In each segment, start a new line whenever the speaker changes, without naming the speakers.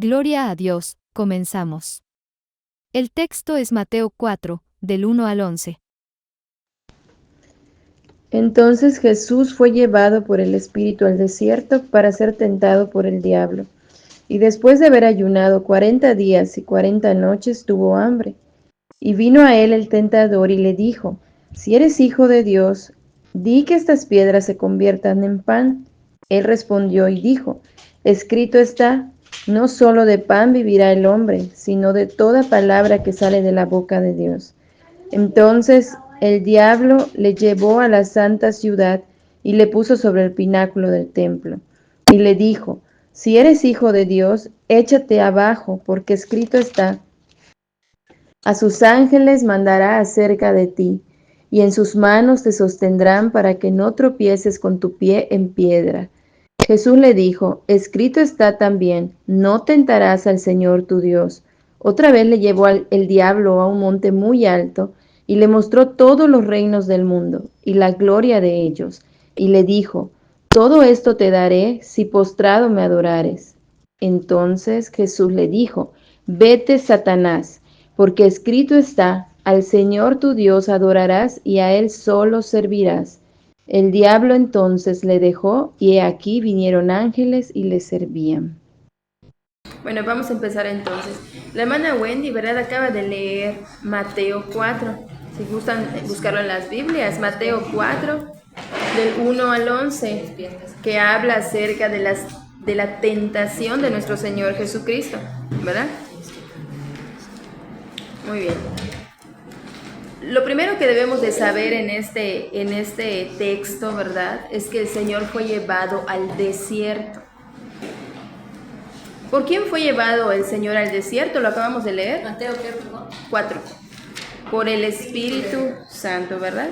Gloria a Dios, comenzamos. El texto es Mateo 4, del 1 al 11.
Entonces Jesús fue llevado por el Espíritu al desierto para ser tentado por el diablo. Y después de haber ayunado 40 días y 40 noches, tuvo hambre. Y vino a él el tentador y le dijo: Si eres hijo de Dios, di que estas piedras se conviertan en pan. Él respondió y dijo: Escrito está, no solo de pan vivirá el hombre, sino de toda palabra que sale de la boca de Dios. Entonces el diablo le llevó a la santa ciudad y le puso sobre el pináculo del templo. Y le dijo: Si eres hijo de Dios, échate abajo, porque escrito está: a sus ángeles mandará acerca de ti, y en sus manos te sostendrán para que no tropieces con tu pie en piedra. Jesús le dijo: Escrito está también, no tentarás al Señor tu Dios. Otra vez le llevó el diablo a un monte muy alto, y le mostró todos los reinos del mundo, y la gloria de ellos, y le dijo: Todo esto te daré si postrado me adorares. Entonces Jesús le dijo: Vete, Satanás, porque escrito está: Al Señor tu Dios adorarás y a Él solo servirás. El diablo entonces le dejó, y he aquí vinieron ángeles y le servían.
Bueno, vamos a empezar entonces. La hermana Wendy, ¿verdad? Acaba de leer Mateo 4. Si gustan buscarlo en las Biblias, Mateo 4, del 1 al 11, que habla acerca de la tentación de nuestro Señor Jesucristo, ¿verdad? Muy bien. Lo primero que debemos de saber en este texto, ¿verdad? Es que el Señor fue llevado al desierto. ¿Por quién fue llevado el Señor al desierto? Lo acabamos de leer.
Mateo
4. Por el Espíritu Santo, ¿verdad?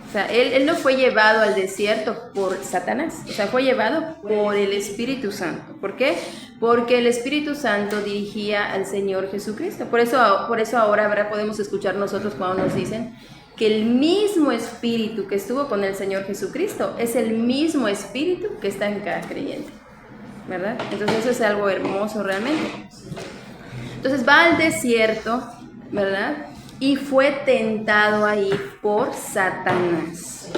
O sea, él no fue llevado al desierto por Satanás, o sea, fue llevado por el Espíritu Santo. ¿Por qué? Porque el Espíritu Santo dirigía al Señor Jesucristo. Por eso ahora, ¿verdad? Podemos escuchar nosotros cuando nos dicen que el mismo Espíritu que estuvo con el Señor Jesucristo es el mismo Espíritu que está en cada creyente, ¿verdad? Entonces eso es algo hermoso realmente. Entonces va al desierto, ¿verdad? Y fue tentado ahí por Satanás.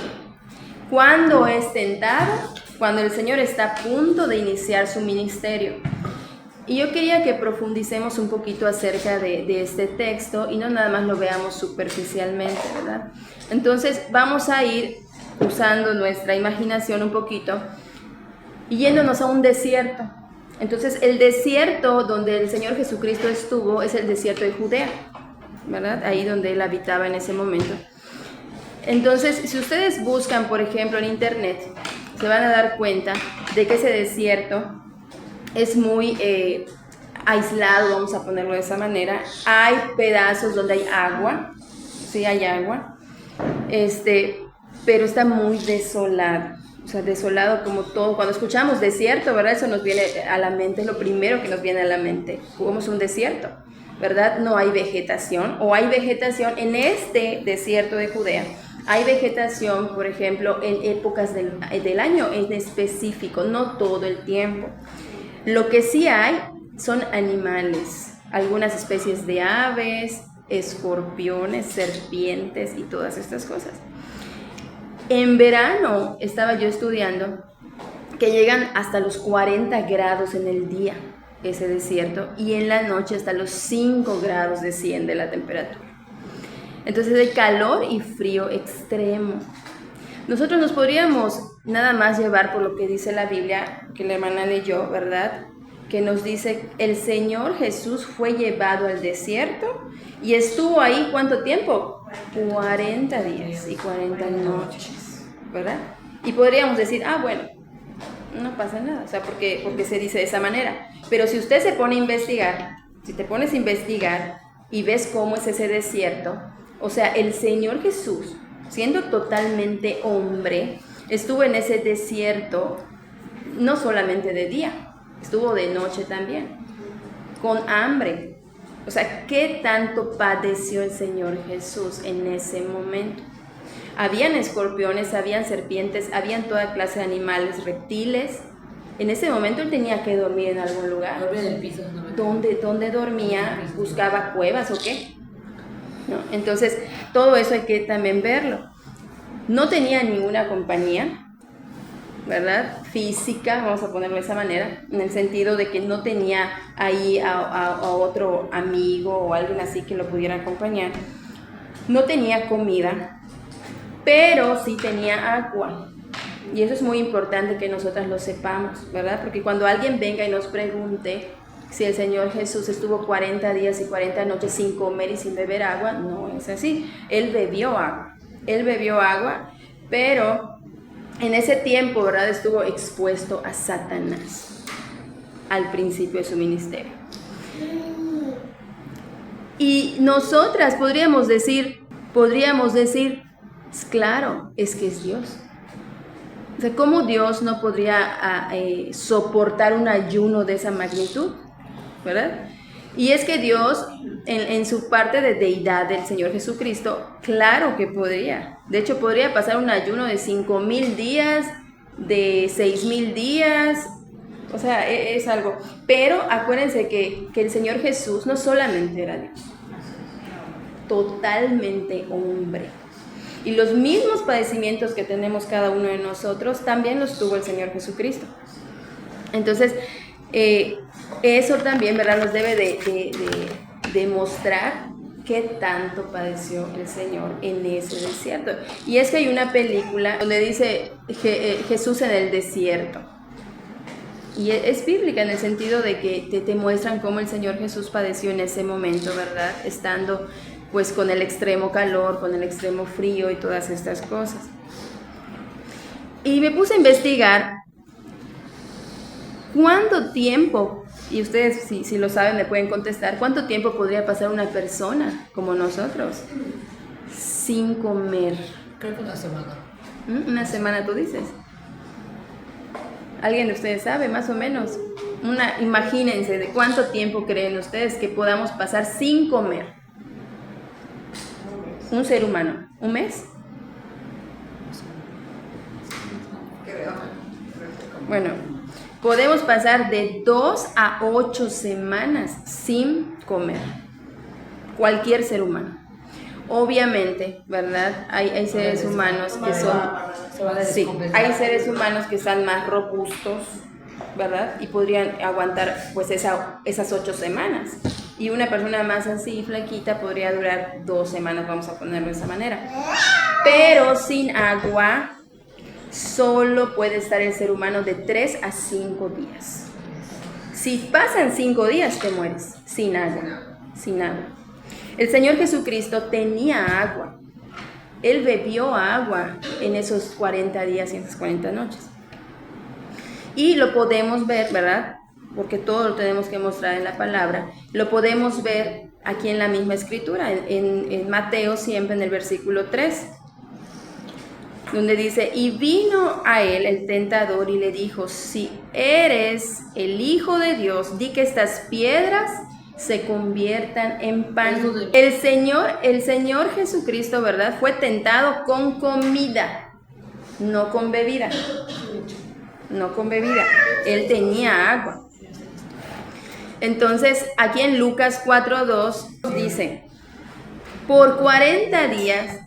¿Cuándo es tentado? Cuando el Señor está a punto de iniciar su ministerio. Y yo quería que profundicemos un poquito acerca de este texto y no nada más lo veamos superficialmente, ¿verdad? Entonces vamos a ir usando nuestra imaginación un poquito y yéndonos a un desierto. Entonces el desierto donde el Señor Jesucristo estuvo es el desierto de Judea, ¿verdad? Ahí donde él habitaba en ese momento. Entonces, si ustedes buscan, por ejemplo, en internet, se van a dar cuenta de que ese desierto es muy aislado, vamos a ponerlo de esa manera. Hay pedazos donde hay agua, sí hay agua, pero está muy desolado. O sea, desolado como todo. Cuando escuchamos desierto, ¿verdad? Eso nos viene a la mente, es lo primero que nos viene a la mente. Como es un desierto, ¿verdad? No hay vegetación, o hay vegetación en este desierto de Judea. Hay vegetación, por ejemplo, en épocas del año en específico, no todo el tiempo. Lo que sí hay son animales, algunas especies de aves, escorpiones, serpientes y todas estas cosas. En verano estaba yo estudiando que llegan hasta los 40 grados en el día ese desierto y en la noche hasta los 5 grados desciende la temperatura. Entonces hay calor y frío extremo. Nosotros nos podríamos nada más llevar por lo que dice la Biblia, que la hermana leyó, ¿verdad? Que nos dice, el Señor Jesús fue llevado al desierto y estuvo ahí, ¿cuánto tiempo? 40 días y 40 noches, ¿verdad? Y podríamos decir, bueno, no pasa nada, o sea, porque se dice de esa manera. Pero si usted se pone a investigar, si te pones a investigar y ves cómo es ese desierto, o sea, el Señor Jesús, siendo totalmente hombre, estuvo en ese desierto no solamente de día, estuvo de noche también, con hambre. O sea, ¿qué tanto padeció el Señor Jesús en ese momento? Habían escorpiones, habían serpientes, habían toda clase de animales, reptiles, En ese momento él tenía que dormir en algún lugar.
Dormía en el piso. No
¿Dónde dormía? ¿Buscaba cuevas o qué? ¿No? Entonces, todo eso hay que también verlo. No tenía ninguna compañía, ¿verdad? Física, vamos a ponerlo de esa manera, en el sentido de que no tenía ahí a otro amigo o alguien así que lo pudiera acompañar. No tenía comida, pero sí tenía agua. Y eso es muy importante que nosotras lo sepamos, ¿verdad? Porque cuando alguien venga y nos pregunte si el Señor Jesús estuvo 40 días y 40 noches sin comer y sin beber agua, no es así. Él bebió agua, pero en ese tiempo, ¿verdad? Estuvo expuesto a Satanás al principio de su ministerio. Y nosotras podríamos decir, claro, es que es Dios. O sea, ¿cómo Dios no podría soportar un ayuno de esa magnitud? ¿Verdad? Y es que Dios, en su parte de deidad del Señor Jesucristo, claro que podría. De hecho, podría pasar un ayuno de 5,000 días, de 6,000 días. O sea, es algo. Pero acuérdense que el Señor Jesús no solamente era Dios, totalmente hombre. Y los mismos padecimientos que tenemos cada uno de nosotros, también los tuvo el Señor Jesucristo. Entonces, eso también, ¿verdad?, nos debe de demostrar qué tanto padeció el Señor en ese desierto. Y es que hay una película donde dice Jesús en el desierto. Y es bíblica en el sentido de que te muestran cómo el Señor Jesús padeció en ese momento, ¿verdad? Estando pues con el extremo calor, con el extremo frío y todas estas cosas. Y me puse a investigar cuánto tiempo, y ustedes si lo saben me pueden contestar, cuánto tiempo podría pasar una persona como nosotros sin comer.
Creo que una semana.
Una semana, tú dices. ¿Alguien de ustedes sabe más o menos? Imagínense de cuánto tiempo creen ustedes que podamos pasar sin comer. Un ser humano, ¿un mes? Bueno, podemos pasar de 2 a 8 semanas sin comer. Cualquier ser humano. Obviamente, ¿verdad? Hay seres humanos que son... Sí, hay seres humanos que están más robustos, ¿verdad? Y podrían aguantar pues esas 8 semanas. Y una persona más así, flaquita, podría durar 2 semanas, vamos a ponerlo de esa manera. Pero sin agua, solo puede estar el ser humano de 3 a 5 días. Si pasan 5 días, te mueres, sin agua, sin agua. El Señor Jesucristo tenía agua. Él bebió agua en esos 40 días y en esas 40 noches. Y lo podemos ver, ¿verdad? Porque todo lo tenemos que mostrar en la palabra. Lo podemos ver aquí en la misma escritura, en Mateo, siempre en el versículo 3, donde dice, y vino a él el tentador y le dijo, si eres el Hijo de Dios, di que estas piedras se conviertan en pan. El Señor Jesucristo, ¿verdad?, fue tentado con comida, no con bebida. No con bebida. Él tenía agua. Entonces, aquí en Lucas 4:2 dice, por 40 días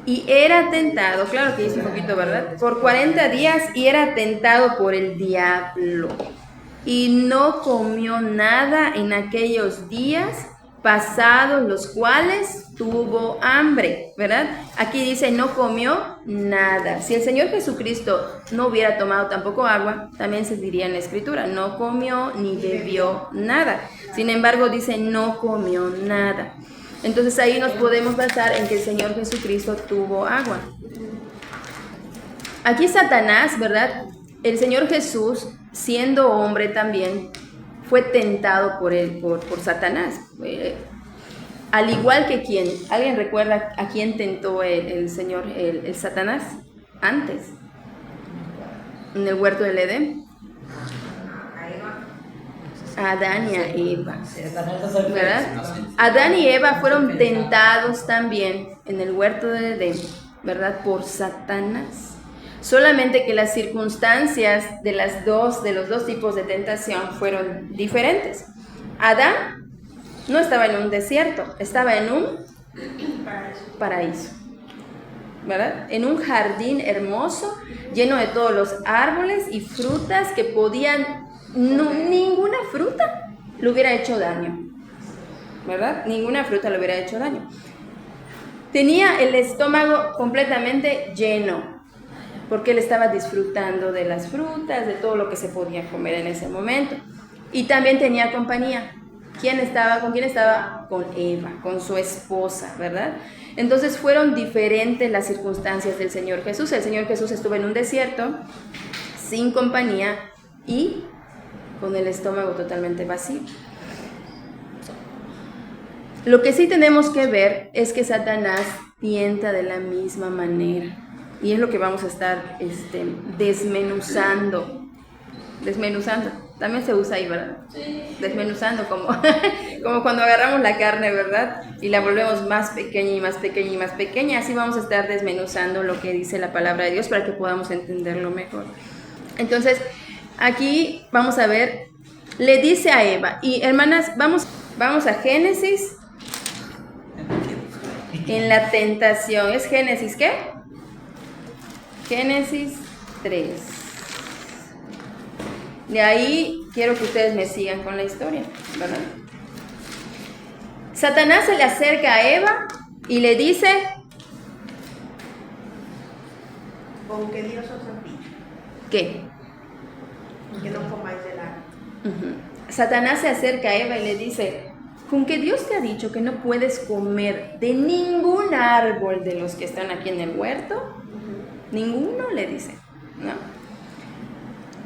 y era tentado, claro que dice un poquito, ¿verdad? Por 40 días y era tentado por el diablo. Y no comió nada en aquellos días pasados, los cuales tuvo hambre, ¿verdad? Aquí dice, no comió nada. Si el Señor Jesucristo no hubiera tomado tampoco agua, también se diría en la Escritura, no comió ni bebió nada. Sin embargo, dice, no comió nada. Entonces ahí nos podemos basar en que el Señor Jesucristo tuvo agua. Aquí Satanás, ¿verdad? El Señor Jesús, siendo hombre también, fue tentado por Satanás. Al igual que quién. ¿Alguien recuerda a quién tentó el Señor, el Satanás? Antes. En el huerto del Edén. A Adán y a Eva. ¿Verdad? Adán y Eva fueron tentados también en el huerto del Edén, ¿verdad? Por Satanás. solamente que las circunstancias de los dos tipos de tentación fueron diferentes. Adán no estaba en un desierto, estaba en un paraíso, ¿verdad? En un jardín hermoso, lleno de todos los árboles y frutas que podían, ninguna fruta le hubiera hecho daño, ¿verdad? Ninguna fruta le hubiera hecho daño. Tenía el estómago completamente lleno, porque él estaba disfrutando de las frutas, de todo lo que se podía comer en ese momento. Y también tenía compañía. ¿Con quién estaba? Con Eva, con su esposa, ¿verdad? Entonces fueron diferentes las circunstancias del Señor Jesús. El Señor Jesús estuvo en un desierto, sin compañía y con el estómago totalmente vacío. Lo que sí tenemos que ver es que Satanás tienta de la misma manera. Y es lo que vamos a estar desmenuzando. Desmenuzando. También se usa ahí, ¿verdad? Sí. Desmenuzando, como cuando agarramos la carne, ¿verdad? Y la volvemos más pequeña y más pequeña y más pequeña. Así vamos a estar desmenuzando lo que dice la palabra de Dios para que podamos entenderlo mejor. Entonces, aquí vamos a ver, le dice a Eva. Y hermanas, vamos a Génesis. En la tentación. ¿Es Génesis qué? Génesis 3. De ahí quiero que ustedes me sigan con la historia, ¿verdad? Satanás se le acerca a Eva y le dice:
¿Con qué Dios os ha dicho?
¿Qué?
Que no comáis del árbol.
Satanás se acerca a Eva y le dice: ¿con qué Dios te ha dicho que no puedes comer de ningún árbol de los que están aquí en el huerto? Ninguno, le dice, ¿no?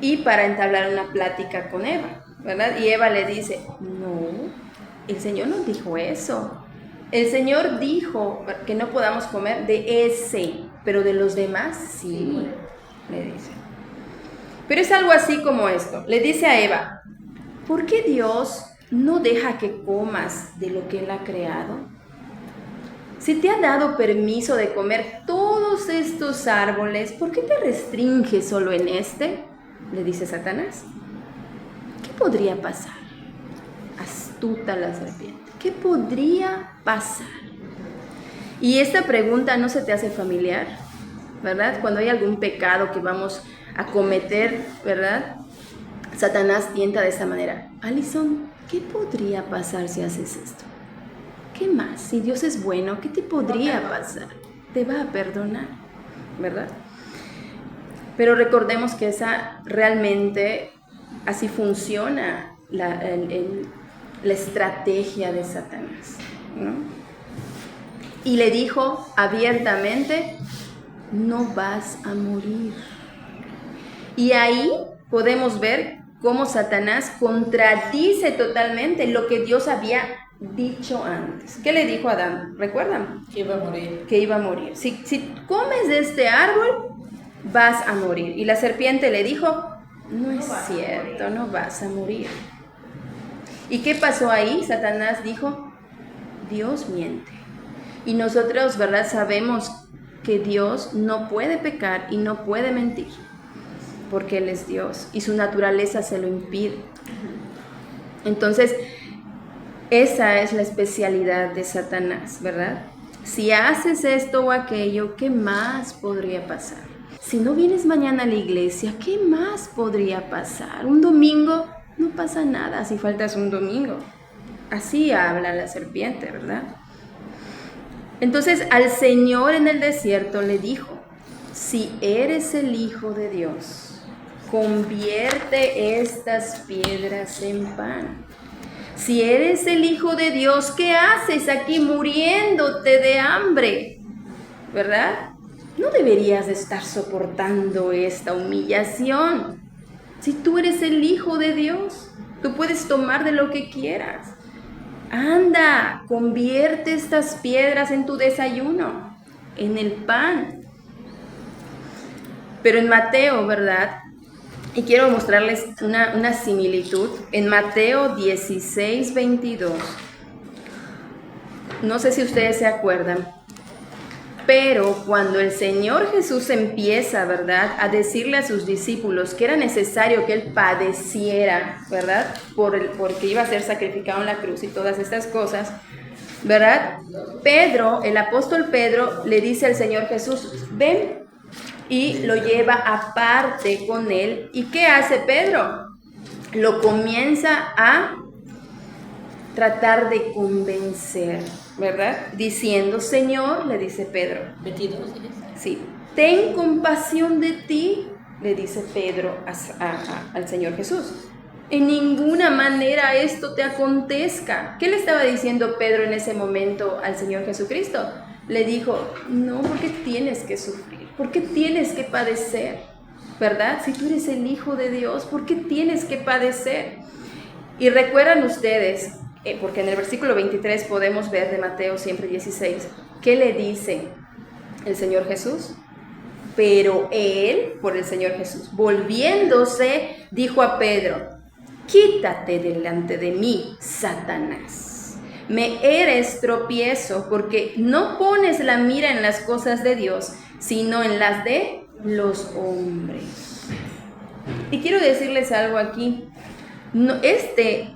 Y para entablar una plática con Eva, ¿verdad? Y Eva le dice: no, el Señor no dijo eso. El Señor dijo que no podamos comer de ese, pero de los demás sí, le dice. Pero es algo así como esto. Le dice a Eva: ¿por qué Dios no deja que comas de lo que Él ha creado? Si te ha dado permiso de comer todos estos árboles, ¿por qué te restringes solo en este? Le dice Satanás. ¿Qué podría pasar? Astuta la serpiente. ¿Qué podría pasar? Y esta pregunta no se te hace familiar, ¿verdad? Cuando hay algún pecado que vamos a cometer, ¿verdad? Satanás tienta de esta manera. Alison, ¿qué podría pasar si haces esto? ¿Qué más? Si Dios es bueno, ¿qué te podría pasar? Te va a perdonar, ¿verdad? Pero recordemos que esa realmente así funciona la estrategia de Satanás, ¿no? Y le dijo abiertamente: no vas a morir. Y ahí podemos ver cómo Satanás contradice totalmente lo que Dios había dicho antes. ¿Qué le dijo a Adán? ¿Recuerdan?
Que iba a morir.
Que iba a morir. Si comes de este árbol, vas a morir. Y la serpiente le dijo: no es cierto, no vas a morir. ¿Y qué pasó ahí? Satanás dijo: Dios miente. Y nosotros, ¿verdad? Sabemos que Dios no puede pecar y no puede mentir, porque Él es Dios y su naturaleza se lo impide. Entonces, esa es la especialidad de Satanás, ¿verdad? Si haces esto o aquello, ¿qué más podría pasar? Si no vienes mañana a la iglesia, ¿qué más podría pasar? Un domingo, no pasa nada si faltas un domingo. Así habla la serpiente, ¿verdad? Entonces, al Señor en el desierto le dijo: si eres el Hijo de Dios, convierte estas piedras en pan. Si eres el Hijo de Dios, ¿qué haces aquí muriéndote de hambre? ¿Verdad? No deberías de estar soportando esta humillación. Si tú eres el Hijo de Dios, tú puedes tomar de lo que quieras. Anda, convierte estas piedras en tu desayuno, en el pan. Pero en Mateo, ¿verdad? Y quiero mostrarles una similitud. En Mateo 16:22. No sé si ustedes se acuerdan. Pero cuando el Señor Jesús empieza, ¿verdad?, a decirle a sus discípulos que era necesario que Él padeciera, ¿verdad?, porque iba a ser sacrificado en la cruz y todas estas cosas, ¿verdad? Pedro, el apóstol Pedro, le dice al Señor Jesús, ven, y lo lleva aparte con él. ¿Y qué hace Pedro? Lo comienza a tratar de convencer, ¿verdad? Diciendo, Señor, le dice Pedro.
22.
Sí, ten compasión de ti, le dice Pedro al Señor Jesús. En ninguna manera esto te acontezca. ¿Qué le estaba diciendo Pedro en ese momento al Señor Jesucristo? Le dijo, no, ¿por qué tienes que sufrir? ¿Por qué tienes que padecer? ¿Verdad? Si tú eres el Hijo de Dios, ¿por qué tienes que padecer? Y recuerdan ustedes, porque en el versículo 23 podemos ver de Mateo siempre 16, ¿qué le dice el Señor Jesús? Pero él, por el Señor Jesús, volviéndose, dijo a Pedro, quítate delante de mí, Satanás. Me eres tropiezo porque no pones la mira en las cosas de Dios, sino en las de los hombres. Y quiero decirles algo aquí. No,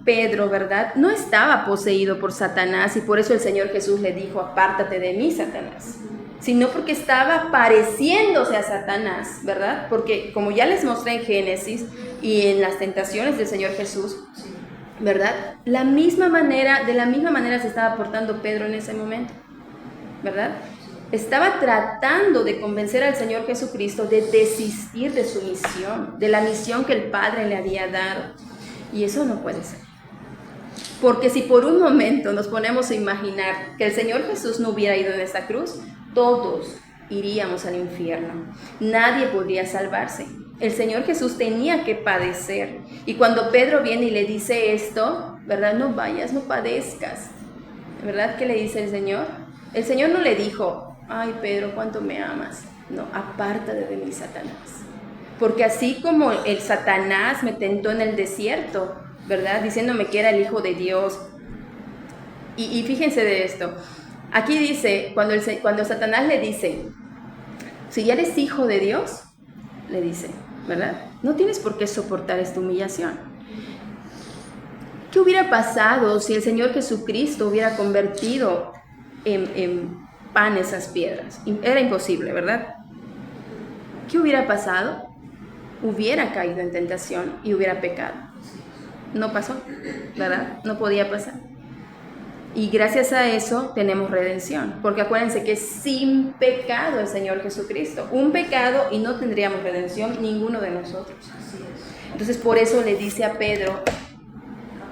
Pedro, ¿verdad?, no estaba poseído por Satanás y por eso el Señor Jesús le dijo, apártate de mí, Satanás. Sino porque estaba pareciéndose a Satanás, ¿verdad? Porque como ya les mostré en Génesis y en las tentaciones del Señor Jesús, ¿verdad? De la misma manera se estaba portando Pedro en ese momento, ¿verdad? Estaba tratando de convencer al Señor Jesucristo de desistir de su misión, de la misión que el Padre le había dado. Y eso no puede ser. Porque si por un momento nos ponemos a imaginar que el Señor Jesús no hubiera ido en esta cruz, todos iríamos al infierno. Nadie podría salvarse. El Señor Jesús tenía que padecer. Y cuando Pedro viene y le dice esto, ¿verdad? No vayas, no padezcas. ¿Verdad? ¿Qué le dice el Señor? El Señor no le dijo, ay Pedro, ¿cuánto me amas? No, apártate de mí, Satanás. Porque así como el Satanás me tentó en el desierto, ¿verdad?, diciéndome que era el Hijo de Dios. Y fíjense de esto. Aquí dice, cuando Satanás le dice, si ya eres hijo de Dios, le dice, ¿verdad?, no tienes por qué soportar esta humillación. ¿Qué hubiera pasado si el Señor Jesucristo hubiera convertido en pan esas piedras? Era imposible, ¿verdad? ¿Qué hubiera pasado? Hubiera caído en tentación y hubiera pecado. No pasó, ¿verdad? No podía pasar. Y gracias a eso tenemos redención, porque acuérdense que sin pecado el Señor Jesucristo, un pecado y no tendríamos redención ninguno de nosotros. Entonces por eso le dice a Pedro,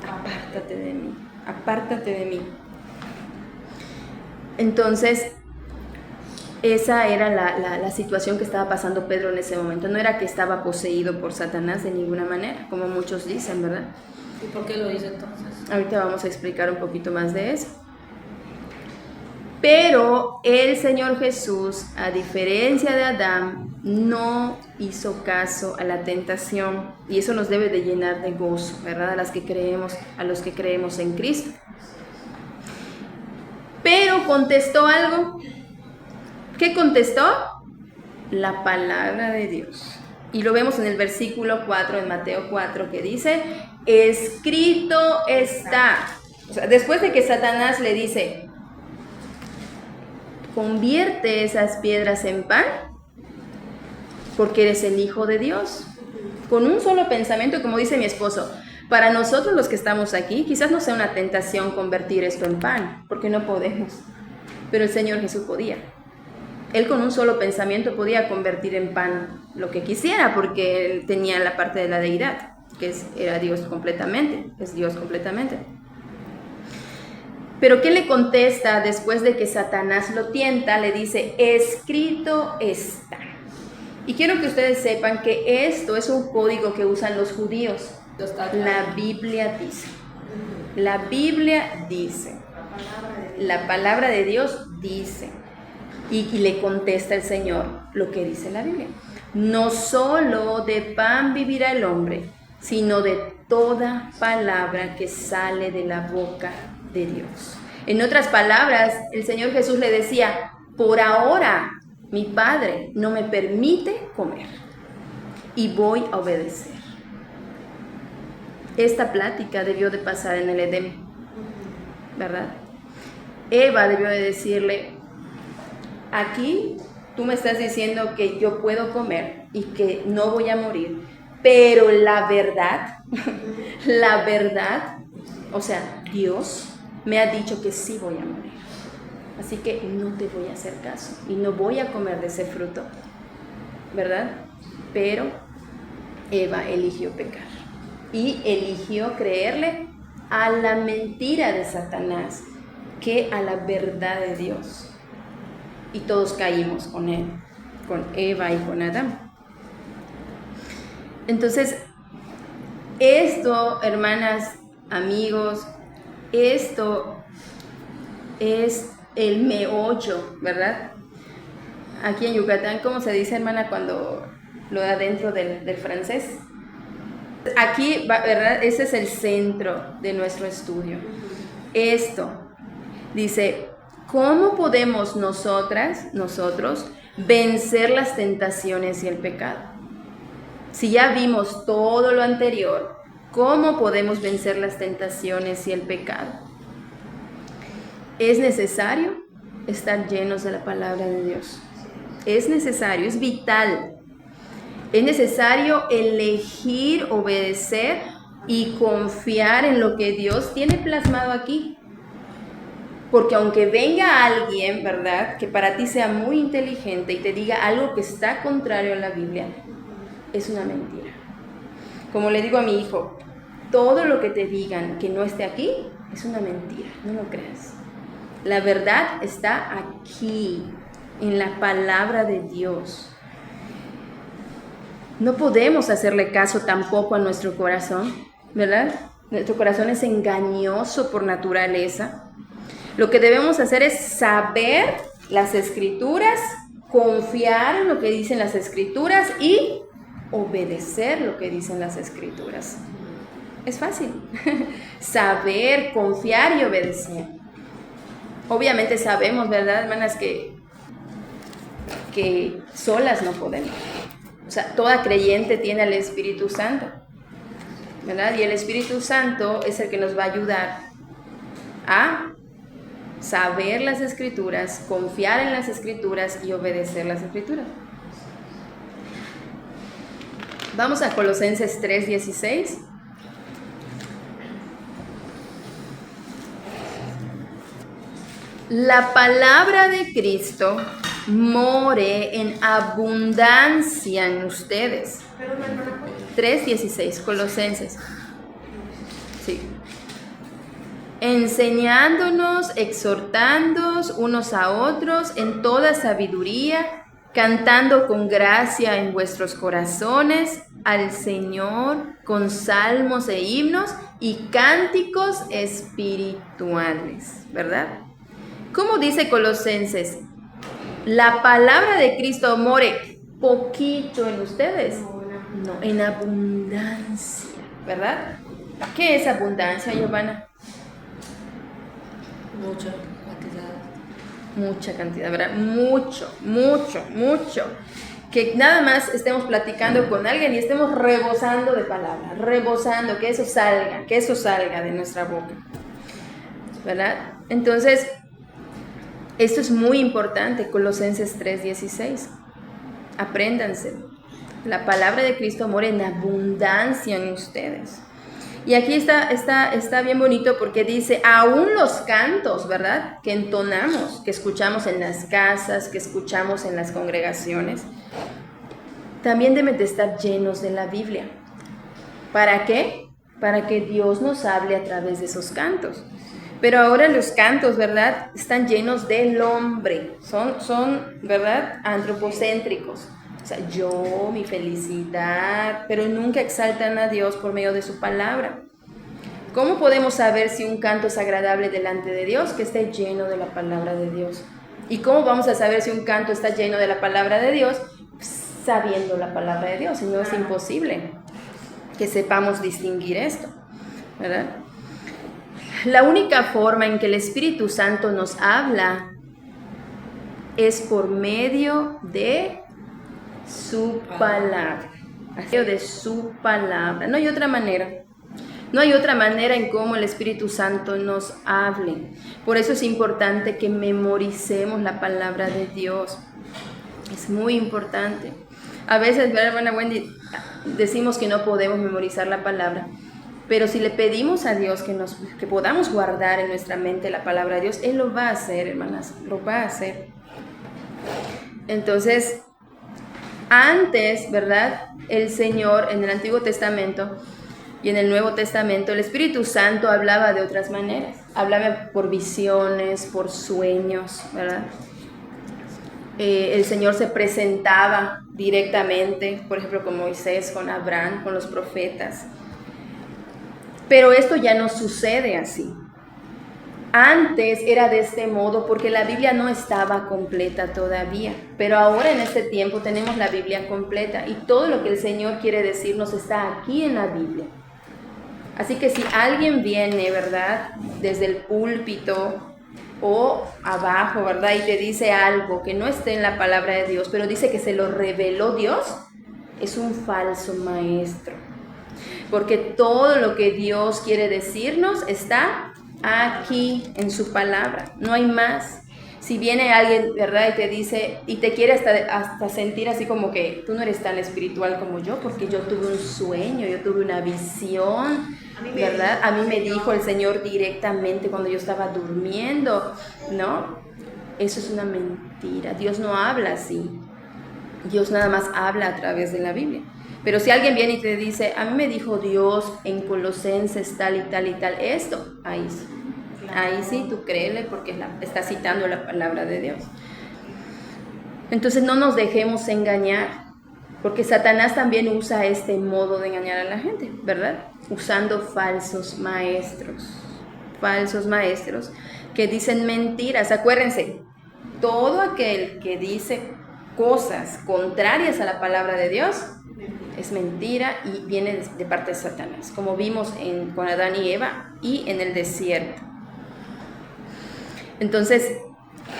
apártate de mí, apártate de mí. Entonces esa era la situación que estaba pasando Pedro en ese momento. No era que estaba poseído por Satanás de ninguna manera, como muchos dicen, ¿verdad?
¿Y por qué lo dice entonces?
Ahorita vamos a explicar un poquito más de eso. Pero el Señor Jesús, a diferencia de Adán, no hizo caso a la tentación. Y eso nos debe de llenar de gozo, ¿verdad? A los que creemos en Cristo. Pero contestó algo. ¿Qué contestó? La palabra de Dios. Y lo vemos en el versículo 4, en Mateo 4, que dice, escrito está. O sea, después de que Satanás le dice, convierte esas piedras en pan, porque eres el Hijo de Dios. Con un solo pensamiento, como dice mi esposo, para nosotros los que estamos aquí, quizás no sea una tentación convertir esto en pan, porque no podemos. Pero el Señor Jesús podía. Él con un solo pensamiento podía convertir en pan lo que quisiera, porque él tenía la parte de la deidad, que era Dios completamente, es Dios completamente. Pero ¿qué le contesta después de que Satanás lo tienta? Le dice, escrito está. Y quiero que ustedes sepan que esto es un código que usan los judíos. La Biblia dice. La Biblia dice. La palabra de Dios dice. Y le contesta el Señor lo que dice la Biblia. No solo de pan vivirá el hombre, sino de toda palabra que sale de la boca de Dios. En otras palabras, el Señor Jesús le decía, por ahora mi padre no me permite comer y voy a obedecer. Esta plática debió de pasar en el Edén, ¿verdad? Eva debió de decirle, aquí tú me estás diciendo que yo puedo comer y que no voy a morir, pero la verdad, la verdad, o sea, Dios me ha dicho que sí voy a morir. Así que no te voy a hacer caso y no voy a comer de ese fruto, ¿verdad? Pero Eva eligió pecar y eligió creerle a la mentira de Satanás que a la verdad de Dios. Y todos caímos con él, con Eva y con Adán. Entonces, esto, hermanas, amigos, esto es el meollo, ¿verdad? Aquí en Yucatán, ¿cómo se dice, hermana, cuando lo da dentro del francés? Aquí, ¿verdad? Ese es el centro de nuestro estudio. Esto dice, ¿cómo podemos nosotros, vencer las tentaciones y el pecado? Si ya vimos todo lo anterior, ¿cómo podemos vencer las tentaciones y el pecado? Es necesario estar llenos de la palabra de Dios. Es necesario, es vital. Es necesario elegir, obedecer y confiar en lo que Dios tiene plasmado aquí. Porque aunque venga alguien, ¿verdad?, que para ti sea muy inteligente y te diga algo que está contrario a la Biblia, es una mentira. Como le digo a mi hijo, todo lo que te digan que no esté aquí es una mentira, no lo creas. La verdad está aquí, en la palabra de Dios. No podemos hacerle caso tampoco a nuestro corazón, ¿verdad? Nuestro corazón es engañoso por naturaleza. Lo que debemos hacer es saber las Escrituras, confiar en lo que dicen las Escrituras y obedecer lo que dicen las Escrituras. Es fácil. Saber, confiar y obedecer. Obviamente sabemos, ¿verdad, hermanas, que solas no podemos. O sea, toda creyente tiene al Espíritu Santo, ¿verdad? Y el Espíritu Santo es el que nos va a ayudar a saber las Escrituras, confiar en las Escrituras y obedecer las Escrituras. Vamos a Colosenses 3:16. La palabra de Cristo more en abundancia en ustedes. 3:16, Colosenses. Sí. Enseñándonos, exhortándonos unos a otros en toda sabiduría, cantando con gracia en vuestros corazones al Señor con salmos e himnos y cánticos espirituales, ¿verdad? ¿Cómo dice Colosenses? La palabra de Cristo more poquito en ustedes. No, en abundancia, ¿verdad? ¿Qué es abundancia, Giovanna?
Mucha cantidad.
Mucha cantidad, ¿verdad? Mucho. Que nada más estemos platicando con alguien y estemos rebosando de palabras, rebosando, que eso salga de nuestra boca, ¿verdad? Entonces, esto es muy importante, Colosenses 3:16. Apréndanse. La palabra de Cristo mora en abundancia en ustedes. Y aquí está bien bonito porque dice, aún los cantos, ¿verdad?, que entonamos, que escuchamos en las casas, que escuchamos en las congregaciones, también deben de estar llenos de la Biblia. ¿Para qué? Para que Dios nos hable a través de esos cantos. Pero ahora los cantos, ¿verdad?, están llenos del hombre, son, ¿verdad?, antropocéntricos. O sea, yo, mi felicidad, pero nunca exaltan a Dios por medio de su palabra. ¿Cómo podemos saber si un canto es agradable delante de Dios? Que esté lleno de la palabra de Dios. ¿Y cómo vamos a saber si un canto está lleno de la palabra de Dios? Sabiendo la palabra de Dios, y no es imposible que sepamos distinguir esto, ¿verdad? La única forma en que el Espíritu Santo nos habla es por medio de su palabra. Por medio de su palabra. No hay otra manera. No hay otra manera en cómo el Espíritu Santo nos hable. Por eso es importante que memoricemos la palabra de Dios. Es muy importante. A veces, ¿verdad, hermana Wendy? Decimos que no podemos memorizar la palabra. Pero si le pedimos a Dios que podamos guardar en nuestra mente la palabra de Dios, Él lo va a hacer, hermanas. Lo va a hacer. Entonces, antes, ¿verdad? El Señor en el Antiguo Testamento y en el Nuevo Testamento, el Espíritu Santo hablaba de otras maneras. Hablaba por visiones, por sueños, ¿verdad? El Señor se presentaba directamente, por ejemplo, con Moisés, con Abraham, con los profetas. Pero esto ya no sucede así. Antes era de este modo porque la Biblia no estaba completa todavía. Pero ahora en este tiempo tenemos la Biblia completa y todo lo que el Señor quiere decirnos está aquí en la Biblia. Así que si alguien viene, ¿verdad?, desde el púlpito o abajo, ¿verdad?, y te dice algo que no esté en la palabra de Dios, pero dice que se lo reveló Dios, es un falso maestro. Porque todo lo que Dios quiere decirnos está aquí en su palabra, no hay más. Si viene alguien, ¿verdad?, y te dice, y te quiere hasta sentir así como que tú no eres tan espiritual como yo, porque yo tuve un sueño, yo tuve una visión, ¿verdad? A mí me dijo el Señor directamente cuando yo estaba durmiendo, ¿no? Eso es una mentira. Dios no habla así. Dios nada más habla a través de la Biblia. Pero si alguien viene y te dice, a mí me dijo Dios en Colosenses tal y tal y tal, esto, ahí sí. Ahí sí, tú créele porque está citando la palabra de Dios. Entonces no nos dejemos engañar, porque Satanás también usa este modo de engañar a la gente, ¿verdad? Usando falsos maestros que dicen mentiras. Acuérdense, todo aquel que dice cosas contrarias a la palabra de Dios es mentira y viene de parte de Satanás, como vimos con Adán y Eva y en el desierto. Entonces,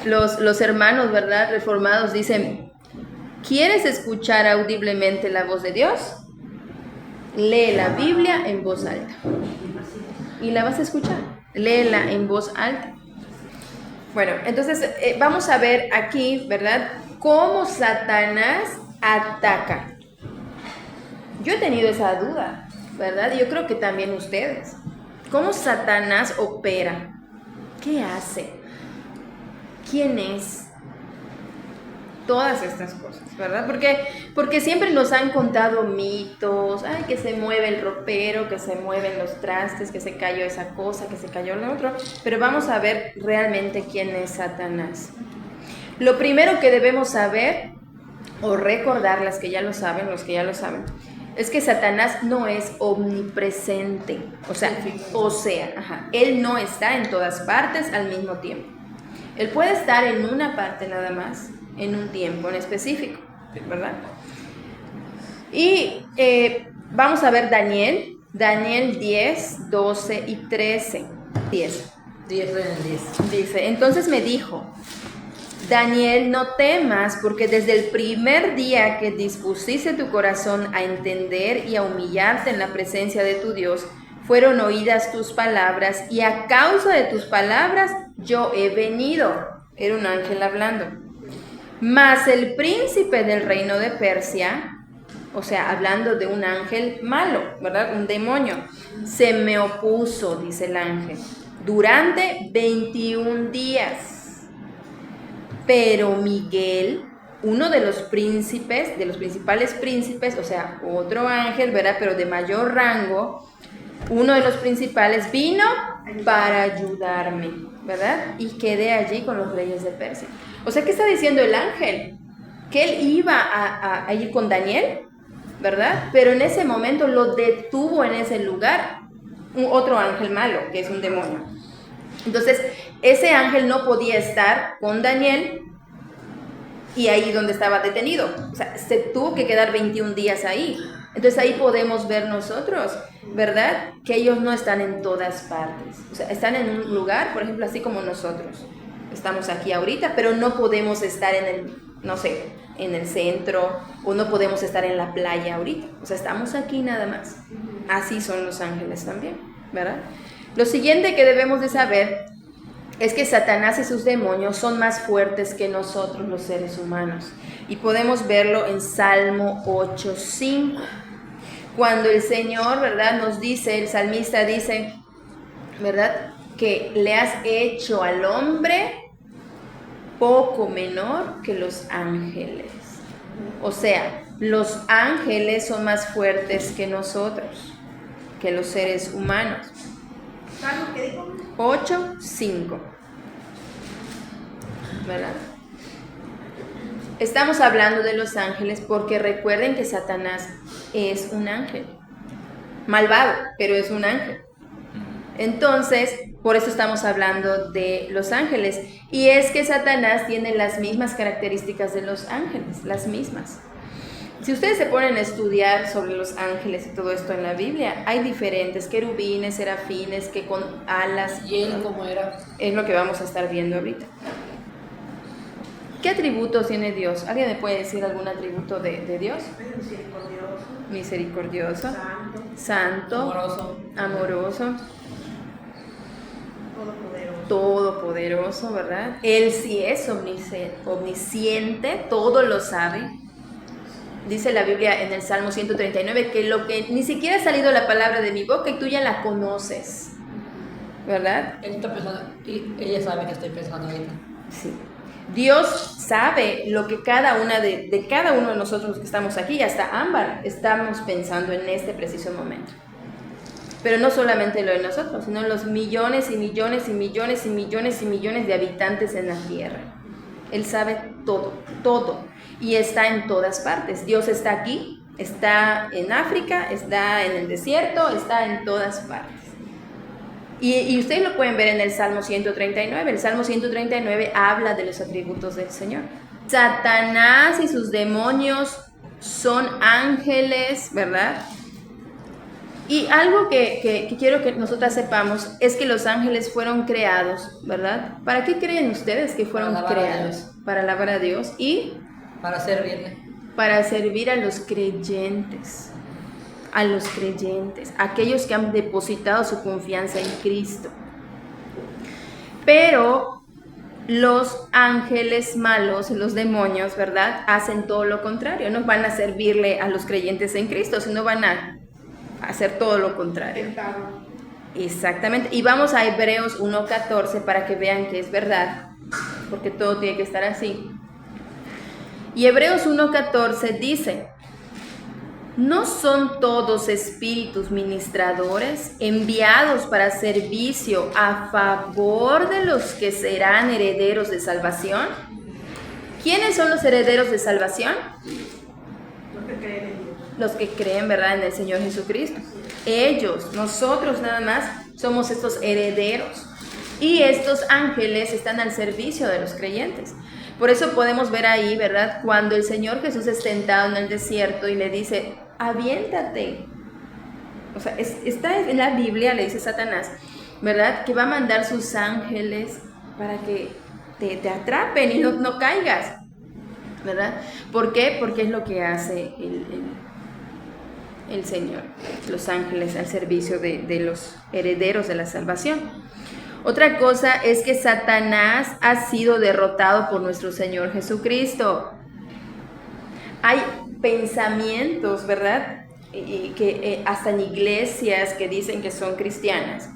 los hermanos, ¿verdad?, reformados dicen, ¿quieres escuchar audiblemente la voz de Dios? Lee la Biblia en voz alta. Y la vas a escuchar. Léela en voz alta. Bueno, entonces vamos a ver aquí, ¿verdad?, cómo Satanás ataca. Yo he tenido esa duda, ¿verdad? Y yo creo que también ustedes. ¿Cómo Satanás opera? ¿Qué hace? ¿Quién es? Todas estas cosas, ¿verdad? Porque siempre nos han contado mitos, ay, que se mueve el ropero, que se mueven los trastes, que se cayó esa cosa, que se cayó lo otro, pero vamos a ver realmente quién es Satanás. Lo primero que debemos saber, o recordar los que ya lo saben, es que Satanás no es omnipresente, o sea, él no está en todas partes al mismo tiempo. Él puede estar en una parte nada más, en un tiempo en específico, ¿verdad? Y vamos a ver Daniel 10, 12 y 13. 10.
10 en el 10.
Dice, entonces me dijo, Daniel, no temas, porque desde el primer día que dispusiste tu corazón a entender y a humillarte en la presencia de tu Dios, fueron oídas tus palabras, y a causa de tus palabras yo he venido. Era un ángel hablando. Mas el príncipe del reino de Persia, o sea, hablando de un ángel malo, ¿verdad? Un demonio, se me opuso, dice el ángel, durante 21 días. Pero Miguel, uno de los príncipes, de los principales príncipes, o sea, otro ángel, ¿verdad?, pero de mayor rango, uno de los principales vino para ayudarme, ¿verdad? Y quedé allí con los reyes de Persia. O sea, ¿qué está diciendo el ángel? Que él iba a ir con Daniel, ¿verdad? Pero en ese momento lo detuvo en ese lugar otro ángel malo, que es un demonio. Entonces, ese ángel no podía estar con Daniel y ahí donde estaba detenido. O sea, se tuvo que quedar 21 días ahí. Entonces ahí podemos ver nosotros, ¿verdad?, que ellos no están en todas partes. O sea, están en un lugar, por ejemplo, así como nosotros. estamos aquí ahorita, pero no podemos estar en el, no sé, en el centro, o no podemos estar en la playa ahorita. O sea, estamos aquí nada más. Así son los ángeles también, ¿verdad? Lo siguiente que debemos de saber es que Satanás y sus demonios son más fuertes que nosotros los seres humanos. Y podemos verlo en Salmo 8:5. Cuando el Señor, ¿verdad?, nos dice, el salmista dice, ¿verdad?, que le has hecho al hombre poco menor que los ángeles. O sea, los ángeles son más fuertes que nosotros, que los seres humanos.
¿Salmo qué dijo?
8:5, ¿verdad? Estamos hablando de los ángeles porque recuerden que Satanás es un ángel, malvado, pero es un ángel. Entonces, por eso estamos hablando de los ángeles. Y es que Satanás tiene las mismas características de los ángeles, las mismas. Si ustedes se ponen a estudiar sobre los ángeles y todo esto en la Biblia, hay diferentes querubines, serafines, que con alas.
¿Y él cómo era?
Es lo que vamos a estar viendo ahorita. ¿Qué atributos tiene Dios? ¿Alguien me puede decir algún atributo de Dios?
Misericordioso,
Misericordioso,
santo,
santo,
Amoroso.
amoroso,
todopoderoso.
todopoderoso, ¿verdad? Él sí es omnisciente, todo lo sabe. Dice la Biblia en el Salmo 139 que lo que ni siquiera ha salido la palabra de mi boca y tú ya la conoces, ¿verdad?
Él está pensando, y ella sabe que estoy pensando ahorita.
Sí. Dios sabe lo que cada una de cada uno de nosotros los que estamos aquí, hasta Ámbar, estamos pensando en este preciso momento. Pero no solamente lo de nosotros, sino los millones y millones y millones y millones y millones de habitantes en la tierra. Él sabe todo, todo. Y está en todas partes. Dios está aquí, está en África, está en el desierto, está en todas partes. Y ustedes lo pueden ver en el Salmo 139. El Salmo 139 habla de los atributos del Señor. Satanás y sus demonios son ángeles, ¿verdad? Y algo que quiero que nosotras sepamos es que los ángeles fueron creados, ¿verdad? ¿Para qué creen ustedes que fueron
Para alabar a
creados?
Dios.
Para alabar a Dios y
Para servirle.
para servir a los creyentes. A los creyentes, aquellos que han depositado su confianza en Cristo. Pero los ángeles malos, los demonios, ¿verdad?, hacen todo lo contrario. No van a servirle a los creyentes en Cristo, sino van a hacer todo lo contrario.
Tentado.
Exactamente. Y vamos a Hebreos 1:14 para que vean que es verdad, porque todo tiene que estar así. Y Hebreos 1:14 dice: ¿no son todos espíritus ministradores enviados para servicio a favor de los que serán herederos de salvación? ¿Quiénes son los herederos de salvación?
Los que creen en Dios.
Los que creen, ¿verdad?, en el Señor Jesucristo. Ellos, nosotros nada más, somos estos herederos. Y estos ángeles están al servicio de los creyentes. Por eso podemos ver ahí, ¿verdad?, cuando el Señor Jesús es tentado en el desierto y le dice: aviéntate. O sea, está en la Biblia, le dice Satanás, ¿verdad?, que va a mandar sus ángeles para que te atrapen y no caigas, ¿verdad? ¿Por qué? Porque es lo que hace el Señor, los ángeles al servicio de los herederos de la salvación. Otra cosa es que Satanás ha sido derrotado por nuestro Señor Jesucristo. Hay pensamientos, ¿verdad?, y que hasta en iglesias que dicen que son cristianas,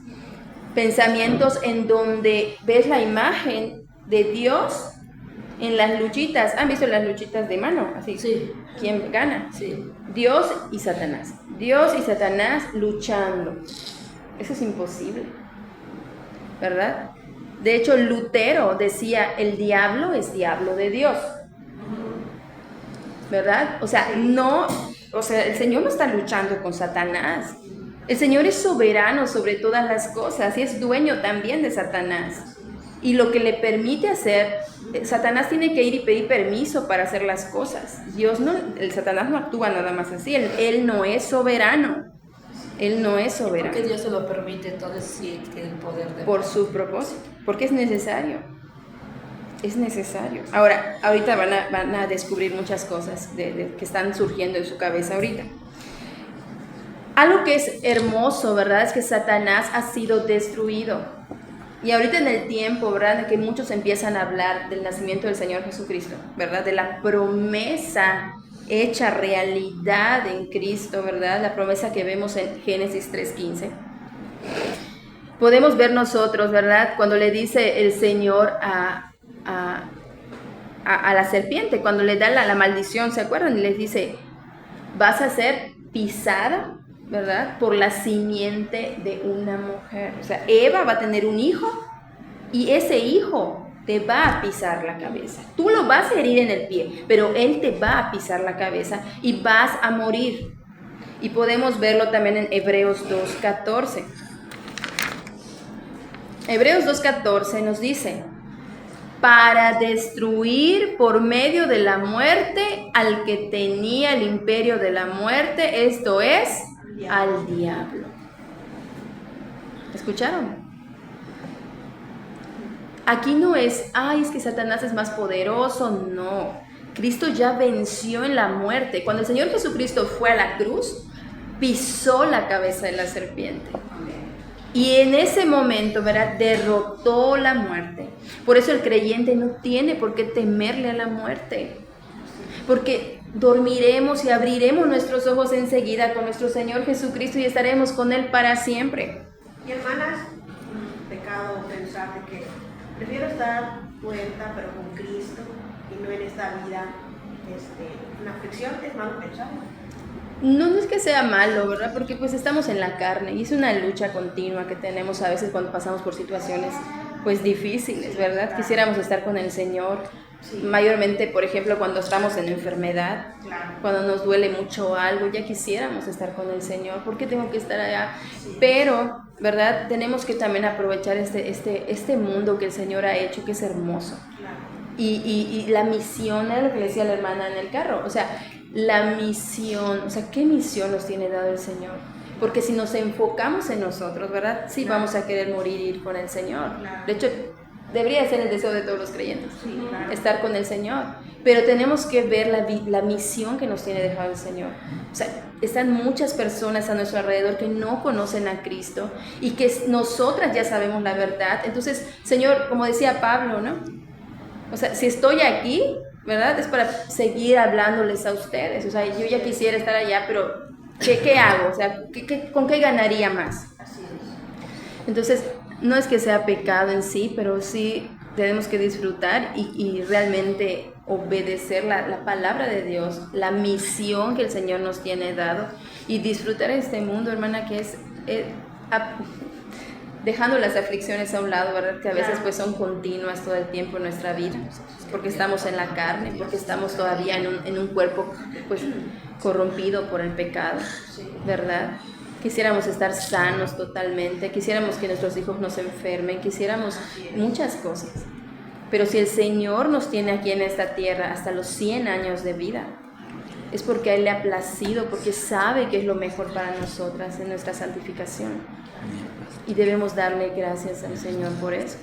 pensamientos en donde ves la imagen de Dios en las luchitas. ¿Han visto las luchitas de mano? Así.
Sí.
¿Quién gana?
Sí.
Dios y Satanás. Dios y Satanás luchando. Eso es imposible, ¿verdad? De hecho, Lutero decía: el diablo es diablo de Dios, ¿verdad? O sea, el Señor no está luchando con Satanás. El Señor es soberano sobre todas las cosas y es dueño también de Satanás. Y lo que le permite hacer, Satanás tiene que ir y pedir permiso para hacer las cosas. Satanás no actúa nada más así. Él no es soberano. Él no es soberano.
Porque Dios se lo permite, entonces sí tiene el poder de...
Por su propósito, porque es necesario. Es necesario. Ahora, ahorita van a descubrir muchas cosas que están surgiendo en su cabeza ahorita. Algo que es hermoso, ¿verdad? Es que Satanás ha sido destruido. Y ahorita en el tiempo, ¿verdad? Que muchos empiezan a hablar del nacimiento del Señor Jesucristo, ¿verdad? De la promesa hecha realidad en Cristo, ¿verdad? La promesa que vemos en Génesis 3:15. Podemos ver nosotros, ¿verdad? Cuando le dice el Señor a la serpiente, cuando le da la maldición, ¿se acuerdan? Y les dice, vas a ser pisada, ¿verdad? Por la simiente de una mujer. O sea, Eva va a tener un hijo y ese hijo te va a pisar la cabeza. Tú lo vas a herir en el pie, pero él te va a pisar la cabeza y vas a morir. Y podemos verlo también en Hebreos 2:14. Hebreos 2:14 nos dice, para destruir por medio de la muerte al que tenía el imperio de la muerte, esto es, al diablo. ¿Escucharon? Aquí no es, ay, es que Satanás es más poderoso, no. Cristo ya venció en la muerte. Cuando el Señor Jesucristo fue a la cruz, pisó la cabeza de la serpiente. Y en ese momento, ¿verdad? Derrotó la muerte. Por eso el creyente no tiene por qué temerle a la muerte. Porque dormiremos y abriremos nuestros ojos enseguida con nuestro Señor Jesucristo y estaremos con Él para siempre.
Y hermanas, pecado pensar de que prefiero estar muerta pero con Cristo y no en esta vida una aflicción. Es malo pensarlo.
No es que sea malo, ¿verdad? Porque pues estamos en la carne y es una lucha continua que tenemos a veces cuando pasamos por situaciones pues difíciles, ¿verdad? Quisiéramos estar con el Señor, mayormente, por ejemplo, cuando estamos en enfermedad, cuando nos duele mucho algo, ya quisiéramos estar con el Señor. ¿Por qué tengo que estar allá? Pero, ¿verdad? Tenemos que también aprovechar este mundo que el Señor ha hecho, que es hermoso. Y la misión, es lo que le decía la hermana en el carro, o sea, la misión, o sea, ¿qué misión nos tiene dado el Señor? Porque si nos enfocamos en nosotros, ¿verdad? Sí, vamos a querer morir y ir con el Señor. De hecho, debería ser el deseo de todos los creyentes, estar con el Señor. Pero tenemos que ver la misión que nos tiene dejado el Señor. O sea, están muchas personas a nuestro alrededor que no conocen a Cristo y que nosotras ya sabemos la verdad. Entonces, Señor, como decía Pablo, ¿no? O sea, si estoy aquí, ¿verdad? Es para seguir hablándoles a ustedes. O sea, yo ya quisiera estar allá, pero ¿qué hago? O sea, ¿con qué ganaría más? Entonces, no es que sea pecado en sí, pero sí tenemos que disfrutar y realmente obedecer la palabra de Dios, la misión que el Señor nos tiene dado y disfrutar este mundo, hermana, que es dejando las aflicciones a un lado, ¿verdad? Que a veces pues son continuas todo el tiempo en nuestra vida, porque estamos en la carne, porque estamos todavía en un cuerpo pues corrompido por el pecado, ¿verdad? Quisiéramos estar sanos totalmente, quisiéramos que nuestros hijos no se enfermen, quisiéramos muchas cosas. Pero si el Señor nos tiene aquí en esta tierra hasta los 100 años de vida, es porque a Él le ha placido, porque sabe que es lo mejor para nosotras en nuestra santificación. Y debemos darle gracias al Señor por eso.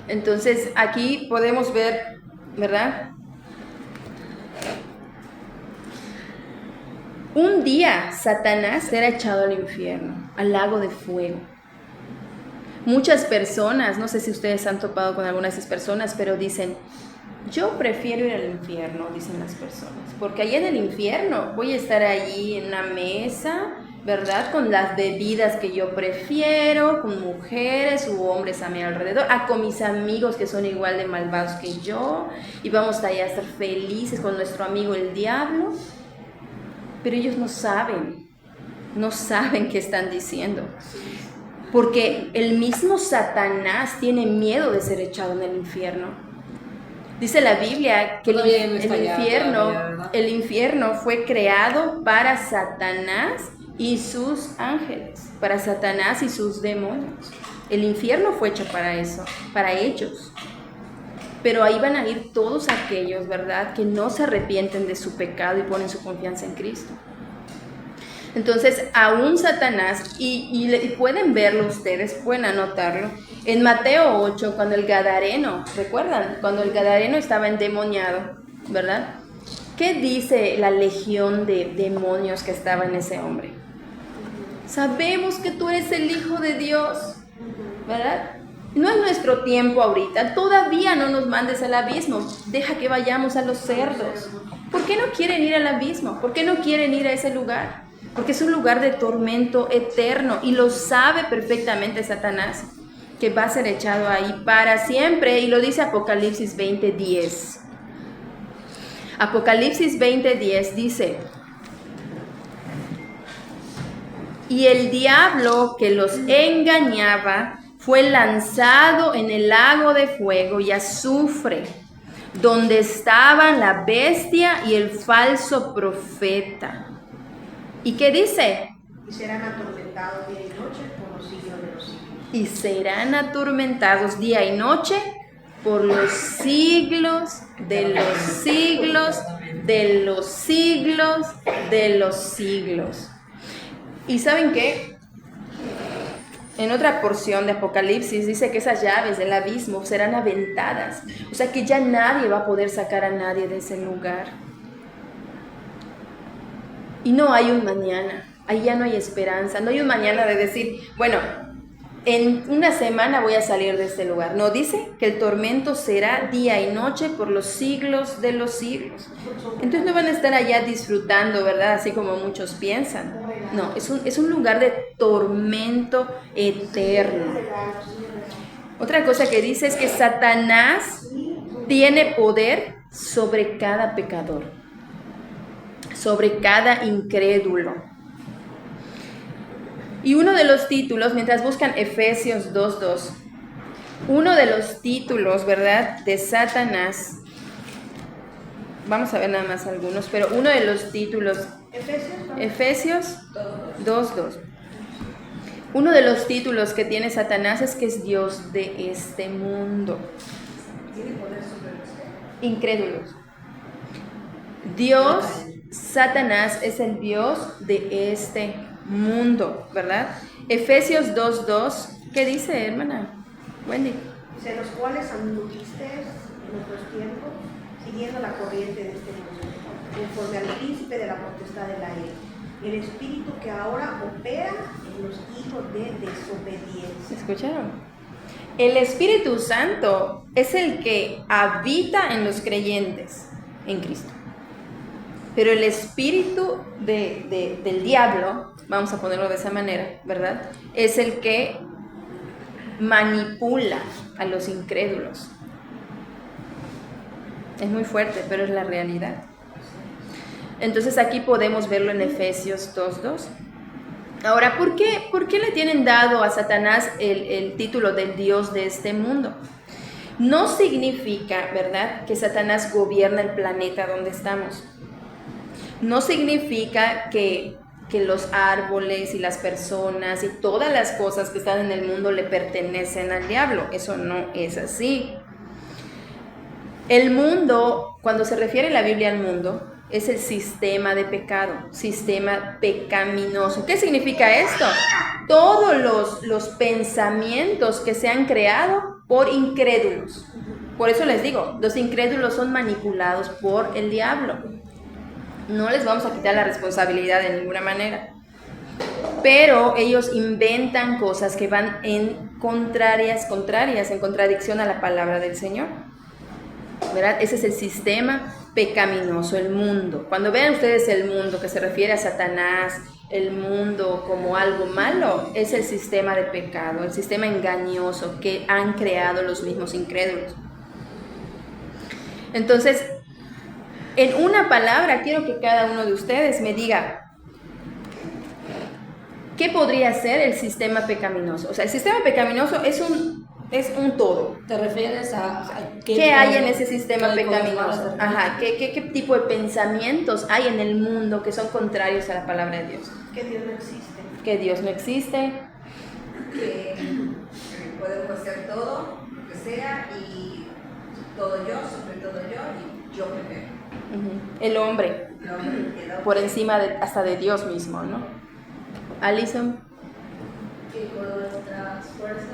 Entonces, aquí podemos ver, ¿verdad? Un día Satanás será echado al infierno, al lago de fuego. Muchas personas, no sé si ustedes han topado con algunas de esas personas, pero dicen, yo prefiero ir al infierno, dicen las personas, porque allá en el infierno voy a estar allí en una mesa, ¿verdad? Con las bebidas que yo prefiero, con mujeres u hombres a mi alrededor, con mis amigos que son igual de malvados que yo, y vamos allá a estar felices con nuestro amigo el diablo. Pero ellos no saben qué están diciendo. Porque el mismo Satanás tiene miedo de ser echado en el infierno. Dice la Biblia que el infierno fue creado para Satanás y sus ángeles, para Satanás y sus demonios. El infierno fue hecho para eso, para ellos. Pero ahí van a ir todos aquellos, ¿verdad?, que no se arrepienten de su pecado y ponen su confianza en Cristo. Entonces, aún Satanás, y pueden verlo ustedes, pueden anotarlo, en Mateo 8, cuando el Gadareno, ¿recuerdan? Cuando el Gadareno estaba endemoniado, ¿verdad? ¿Qué dice la legión de demonios que estaba en ese hombre? Sabemos que tú eres el Hijo de Dios, ¿verdad? No es nuestro tiempo ahorita, todavía no nos mandes al abismo, deja que vayamos a los cerdos. ¿Por qué no quieren ir al abismo? ¿Por qué no quieren ir a ese lugar? Porque es un lugar de tormento eterno y lo sabe perfectamente Satanás, que va a ser echado ahí para siempre, y lo dice Apocalipsis 20:10. Apocalipsis 20:10 dice: y el diablo que los engañaba fue lanzado en el lago de fuego y azufre, donde estaban la bestia y el falso profeta. ¿Y qué dice?
Y serán atormentados día y noche por los siglos de los siglos.
Y serán atormentados día y noche por los siglos de los siglos, de los siglos, de los siglos. ¿Y saben qué? En otra porción de Apocalipsis dice que esas llaves del abismo serán aventadas. O sea que ya nadie va a poder sacar a nadie de ese lugar. Y no hay un mañana. Ahí ya no hay esperanza. No hay un mañana de decir, bueno, en una semana voy a salir de este lugar. No, dice que el tormento será día y noche por los siglos de los siglos. Entonces no van a estar allá disfrutando, ¿verdad? Así como muchos piensan. No, es un lugar de tormento eterno. Otra cosa que dice es que Satanás tiene poder sobre cada pecador, sobre cada incrédulo. Y uno de los títulos, mientras buscan Efesios 2:2, uno de los títulos, ¿verdad?, de Satanás, vamos a ver nada más algunos, pero uno de los títulos, Efesios 2:2, uno de los títulos que tiene Satanás es que es Dios de este mundo. Incrédulos. Dios, Satanás es el Dios de este mundo, ¿verdad? Efesios 2:2, ¿qué dice, hermana Wendy?
Dice, los cuales anduviste en otros tiempos, siguiendo la corriente de este mundo, conforme al príncipe de la potestad del aire, el espíritu que ahora opera en los hijos de desobediencia.
¿Escucharon? El Espíritu Santo es el que habita en los creyentes en Cristo. Pero el espíritu del diablo, vamos a ponerlo de esa manera, ¿verdad?, es el que manipula a los incrédulos. Es muy fuerte, pero es la realidad. Entonces aquí podemos verlo en Efesios 2:2. Ahora, ¿por qué le tienen dado a Satanás el título del Dios de este mundo? No significa, ¿verdad?, que Satanás gobierna el planeta donde estamos. No significa que los árboles y las personas y todas las cosas que están en el mundo le pertenecen al diablo. Eso no es así. El mundo, cuando se refiere la Biblia al mundo, es el sistema de pecado, sistema pecaminoso. ¿Qué significa esto? Todos los pensamientos que se han creado por incrédulos. Por eso les digo, los incrédulos son manipulados por el diablo. No les vamos a quitar la responsabilidad de ninguna manera. Pero ellos inventan cosas que van en contradicción a la palabra del Señor, ¿verdad? Ese es el sistema pecaminoso, el mundo. Cuando vean ustedes el mundo, que se refiere a Satanás, el mundo como algo malo, es el sistema de pecado, el sistema engañoso que han creado los mismos incrédulos. Entonces, en una palabra, quiero que cada uno de ustedes me diga, ¿qué podría ser el sistema pecaminoso? O sea, el sistema pecaminoso es un todo.
¿Te refieres a
qué hay en ese sistema pecaminoso? Ajá, ¿qué tipo de pensamientos hay en el mundo que son contrarios a la palabra de Dios?
Que Dios no existe.
Que Dios no existe.
Que podemos hacer todo, lo que sea, y todo yo, sobre todo yo, y yo primero.
El hombre, por encima hasta de Dios mismo, ¿no? Alison.
Que con nuestras fuerzas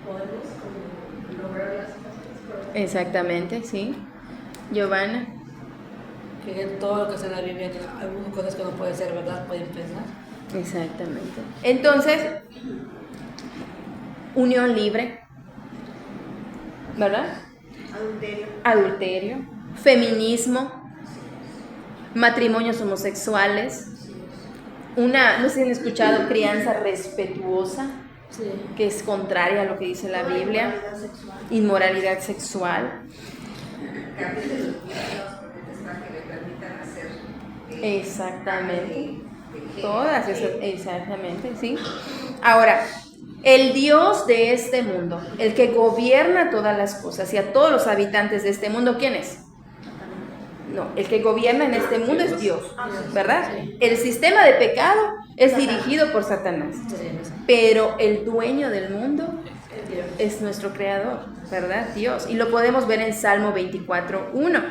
podemos como lograr las cosas.
Exactamente, sí. Giovanna.
Que en todo lo que está en la Biblia, que algunas cosas que no pueden ser verdad, pueden pensar.
Exactamente. Entonces, unión libre, ¿verdad?
Adulterio.
Adulterio, feminismo, matrimonios homosexuales, no sé si han escuchado, crianza respetuosa,
Sí.
que es contraria a lo que dice la Biblia,
Inmoralidad sexual.
inmoralidad sexual.
Cambio de los niños, porque está que le permitan hacer.
Exactamente.
de
Todas
género.
esas, exactamente, sí. Ahora, el Dios de este mundo, el que gobierna todas las cosas y a todos los habitantes de este mundo, ¿quién es? No, el que gobierna en este mundo es Dios, ¿verdad? El sistema de pecado es dirigido por Satanás, pero el dueño del mundo es nuestro creador, ¿verdad? Dios. Y lo podemos ver en Salmo 24:1.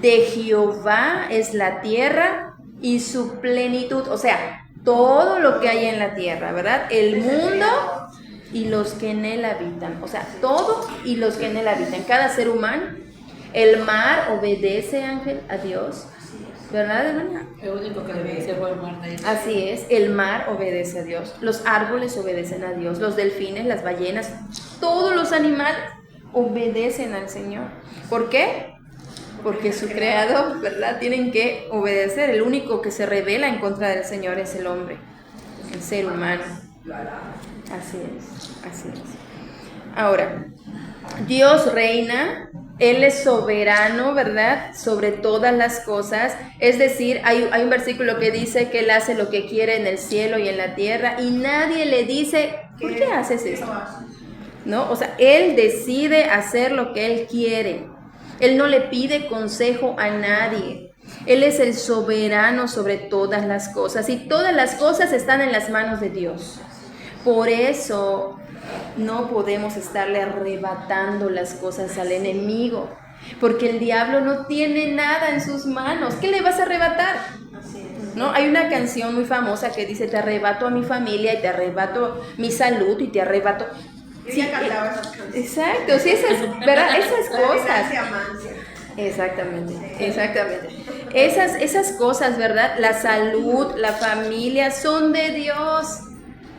De Jehová es la tierra y su plenitud, o sea, todo lo que hay en la tierra, ¿verdad? El mundo y los que en él habitan, o sea, todo y los que en él habitan, cada ser humano. El mar obedece, Ángel, a Dios, ¿verdad, hermana?
El único que debe ser fue Marta.
Así es, el mar obedece a Dios, los árboles obedecen a Dios, los delfines, las ballenas, todos los animales obedecen al Señor. ¿Por qué? Porque su creador, ¿verdad? Tienen que obedecer. El único que se revela en contra del Señor es el hombre, el ser humano. Así es. Ahora, Dios reina, Él es soberano, ¿verdad? Sobre todas las cosas. Es decir, hay un versículo que dice que Él hace lo que quiere en el cielo y en la tierra y nadie le dice, ¿por qué haces esto? ¿No? O sea, Él decide hacer lo que Él quiere. Él no le pide consejo a nadie. Él es el soberano sobre todas las cosas y todas las cosas están en las manos de Dios. Por eso no podemos estarle arrebatando las cosas al enemigo, porque el diablo no tiene nada en sus manos. ¿Qué le vas a arrebatar? ¿No? Hay una canción muy famosa que dice, te arrebato a mi familia y te arrebato mi salud y te arrebato...
Ella cantaba esas canciones.
Exacto, sí, ¿verdad? Esas
La
cosas.
elegancia mancia.
Exactamente. Esas cosas, ¿verdad? La salud, la familia son de Dios.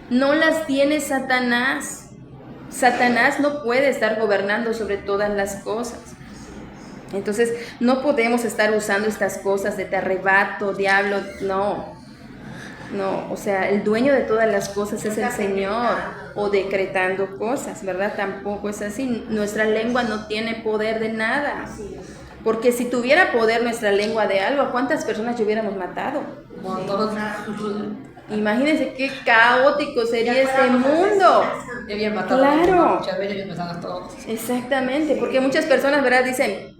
No las tiene Satanás. Satanás no puede estar gobernando sobre todas las cosas. Entonces, no podemos estar usando estas cosas de te arrebato, diablo, no, o sea, el dueño de todas las cosas es el Señor, o decretando cosas, ¿verdad? Tampoco es así. Nuestra lengua no tiene poder de nada. Porque si tuviera poder nuestra lengua de algo, ¿a cuántas personas ya hubiéramos matado? Imagínense qué caótico sería este mundo.
Debían matar
Claro.
muchas veces y mataban a todos.
Exactamente, porque muchas personas, ¿verdad? Dicen,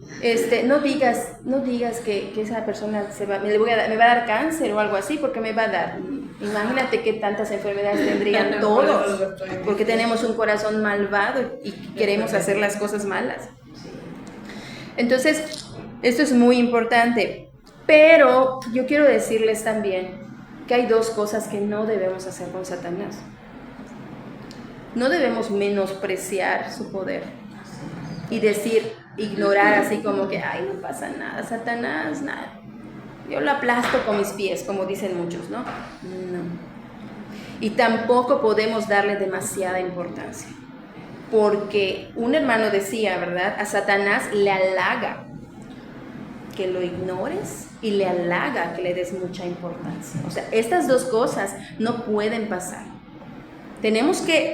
no digas que esa persona me va a dar cáncer o algo así, porque me va a dar. Imagínate qué tantas enfermedades tendrían todos, porque tenemos un corazón malvado y queremos hacer las cosas malas. Entonces, esto es muy importante, pero yo quiero decirles también que hay dos cosas que no debemos hacer con Satanás. No debemos menospreciar su poder y ignorar así como que, ay, no pasa nada, Satanás, nada. Yo lo aplasto con mis pies, como dicen muchos, ¿no? No. Y tampoco podemos darle demasiada importancia, porque un hermano decía, ¿verdad? A Satanás le halaga que lo ignores y le halaga que le des mucha importancia. O sea, estas dos cosas no pueden pasar.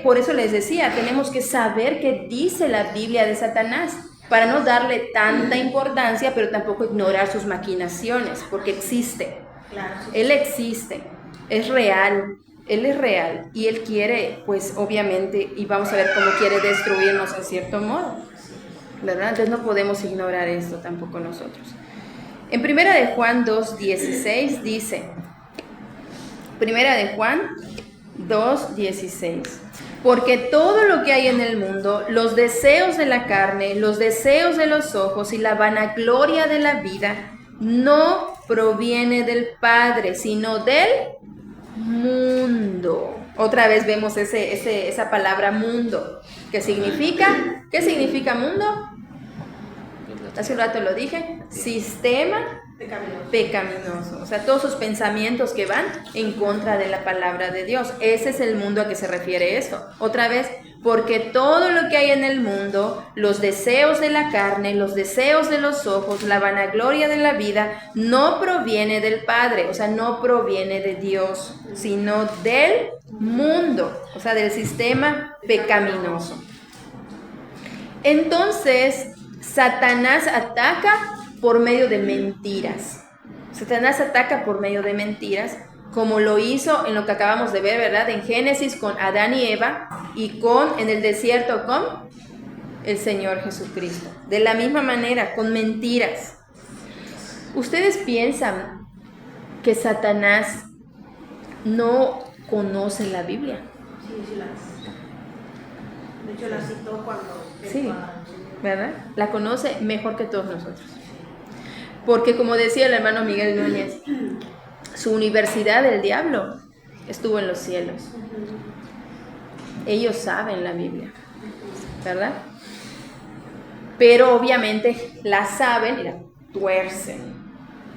Por eso les decía, tenemos que saber qué dice la Biblia de Satanás, para no darle tanta importancia, pero tampoco ignorar sus maquinaciones, porque existe.
Claro.
Él existe, es real, Él es real, y Él quiere, pues obviamente, y vamos a ver cómo quiere destruirnos en cierto modo, ¿verdad? Entonces no podemos ignorar esto tampoco nosotros. En 1 de Juan 2:16 dice, 1 de Juan 2:16, porque todo lo que hay en el mundo, los deseos de la carne, los deseos de los ojos y la vanagloria de la vida, no proviene del Padre, sino del mundo. Otra vez vemos esa palabra mundo. ¿Qué significa? ¿Qué significa mundo? Hace un rato lo dije. Sistema pecaminoso. O sea, todos sus pensamientos que van en contra de la palabra de Dios. Ese es el mundo a que se refiere esto. Otra vez, porque todo lo que hay en el mundo, los deseos de la carne, los deseos de los ojos, la vanagloria de la vida, no proviene del Padre, o sea, no proviene de Dios, sino del mundo, o sea, del sistema pecaminoso. Entonces, Satanás ataca por medio de mentiras. Satanás ataca por medio de mentiras, como lo hizo en lo que acabamos de ver, ¿verdad? En Génesis con Adán y Eva, y en el desierto con el Señor Jesucristo. De la misma manera, con mentiras. ¿Ustedes piensan que Satanás no conoce la Biblia?
Sí, de hecho la citó cuando...
Sí, ¿verdad? La conoce mejor que todos nosotros. Porque como decía el hermano Miguel Núñez, su universidad del diablo estuvo en los cielos. Ellos saben la Biblia, ¿verdad? Pero obviamente la saben y la tuercen.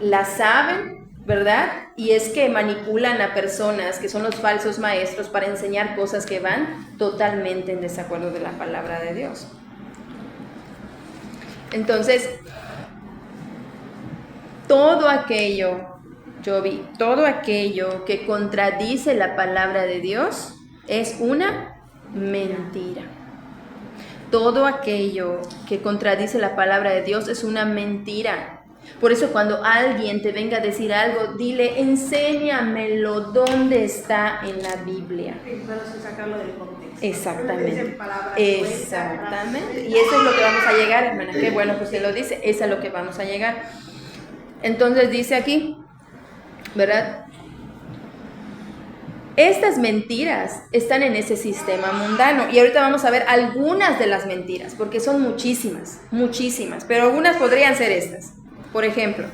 La saben, ¿verdad? Y es que manipulan a personas que son los falsos maestros para enseñar cosas que van totalmente en desacuerdo de la palabra de Dios. Entonces, todo aquello que contradice la palabra de Dios es una mentira. Todo aquello que contradice la palabra de Dios es una mentira. Por eso cuando alguien te venga a decir algo, dile, enséñamelo, ¿dónde está en la Biblia?
Pero sin sacarlo del contexto.
Exactamente. Exactamente. Y eso es lo que vamos a llegar, hermana. Qué bueno que usted lo dice. Eso es a lo que vamos a llegar. Entonces dice aquí, ¿verdad? Estas mentiras están en ese sistema mundano. Y ahorita vamos a ver algunas de las mentiras, porque son muchísimas, pero algunas podrían ser estas. Por ejemplo,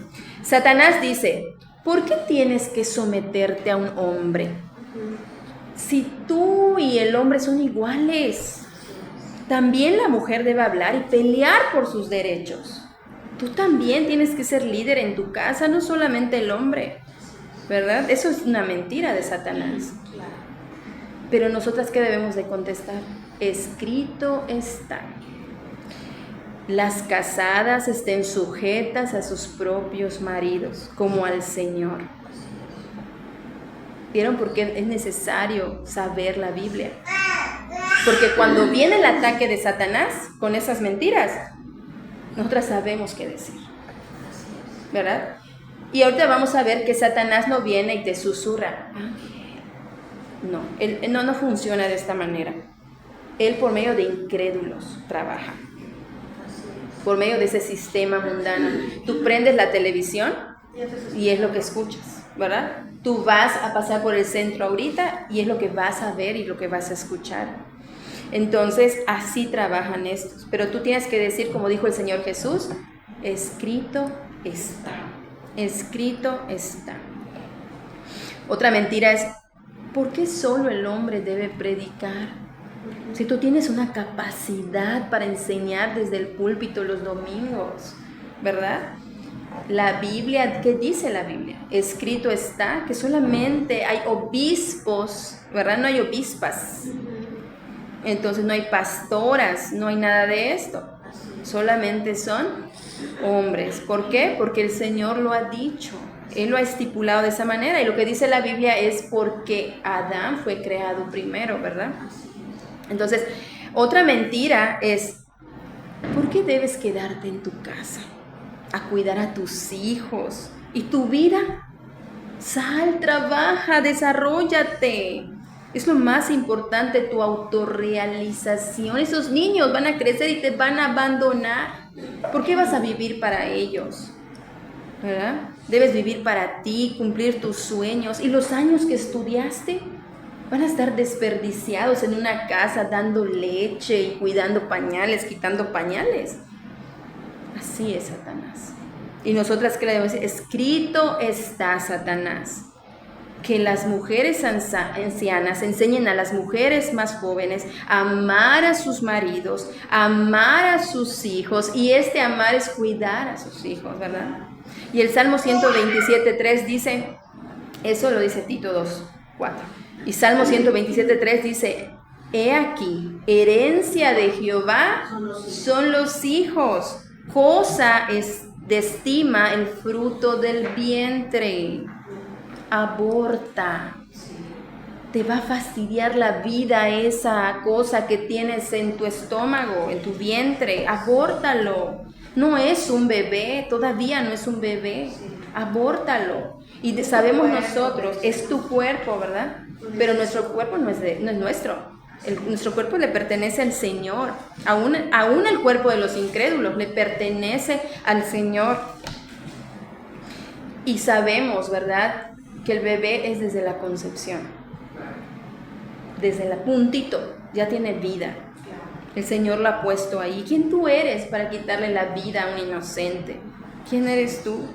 Satanás dice, ¿por qué tienes que someterte a un hombre? Si tú y el hombre son iguales, también la mujer debe hablar y pelear por sus derechos. Tú también tienes que ser líder en tu casa, no solamente el hombre, ¿verdad? Eso es una mentira de Satanás. Pero nosotras, ¿qué debemos de contestar? Escrito está. Las casadas estén sujetas a sus propios maridos, como al Señor. ¿Vieron por qué es necesario saber la Biblia? Porque cuando viene el ataque de Satanás con esas mentiras, nosotras sabemos qué decir, ¿verdad? Y ahorita vamos a ver que Satanás no viene y te susurra. No, él no funciona de esta manera. Él por medio de incrédulos trabaja. Por medio de ese sistema mundano. Tú prendes la televisión y es lo que escuchas, ¿verdad? Tú vas a pasar por el centro ahorita y es lo que vas a ver y lo que vas a escuchar. Entonces, así trabajan estos. Pero tú tienes que decir, como dijo el Señor Jesús, escrito está. Escrito está. Otra mentira es, ¿por qué solo el hombre debe predicar? Si tú tienes una capacidad para enseñar desde el púlpito los domingos, ¿verdad? La Biblia, ¿qué dice la Biblia? Escrito está que solamente hay obispos, ¿verdad? No hay obispas. Entonces no hay pastoras, no hay nada de esto. Solamente son hombres. ¿Por qué? Porque el Señor lo ha dicho. Él lo ha estipulado de esa manera. Y lo que dice la Biblia es porque Adán fue creado primero, ¿verdad? Entonces, otra mentira es, ¿por qué debes quedarte en tu casa a cuidar a tus hijos? ¿Y tu vida? Sal, trabaja, desarróllate. Es lo más importante, tu autorrealización. Esos niños van a crecer y te van a abandonar. ¿Por qué vas a vivir para ellos? ¿Verdad? Debes vivir para ti, cumplir tus sueños. Y los años que estudiaste van a estar desperdiciados en una casa dando leche y cuidando pañales, quitando pañales. Así es Satanás. Y nosotras, ¿qué le debemos decir? Escrito está, Satanás, que las mujeres ancianas enseñen a las mujeres más jóvenes a amar a sus maridos, a amar a sus hijos, y este amar es cuidar a sus hijos, ¿verdad? Y el Salmo 127.3 dice, eso lo dice Tito 2.4, y Salmo 127.3 dice, he aquí, herencia de Jehová son los hijos, cosa es de estima el fruto del vientre. Aborta. Te va a fastidiar la vida esa cosa que tienes en tu estómago, en tu vientre. Abórtalo. No es un bebé, todavía no es un bebé. Abórtalo. Y sabemos nosotros, es tu cuerpo, ¿verdad? Pero nuestro cuerpo no es nuestro. Nuestro cuerpo le pertenece al Señor. Aún el cuerpo de los incrédulos le pertenece al Señor. Y sabemos, ¿verdad?, que el bebé es desde la concepción. Desde el puntito, ya tiene vida. El Señor lo ha puesto ahí. ¿Quién tú eres para quitarle la vida a un inocente? ¿Quién eres tú?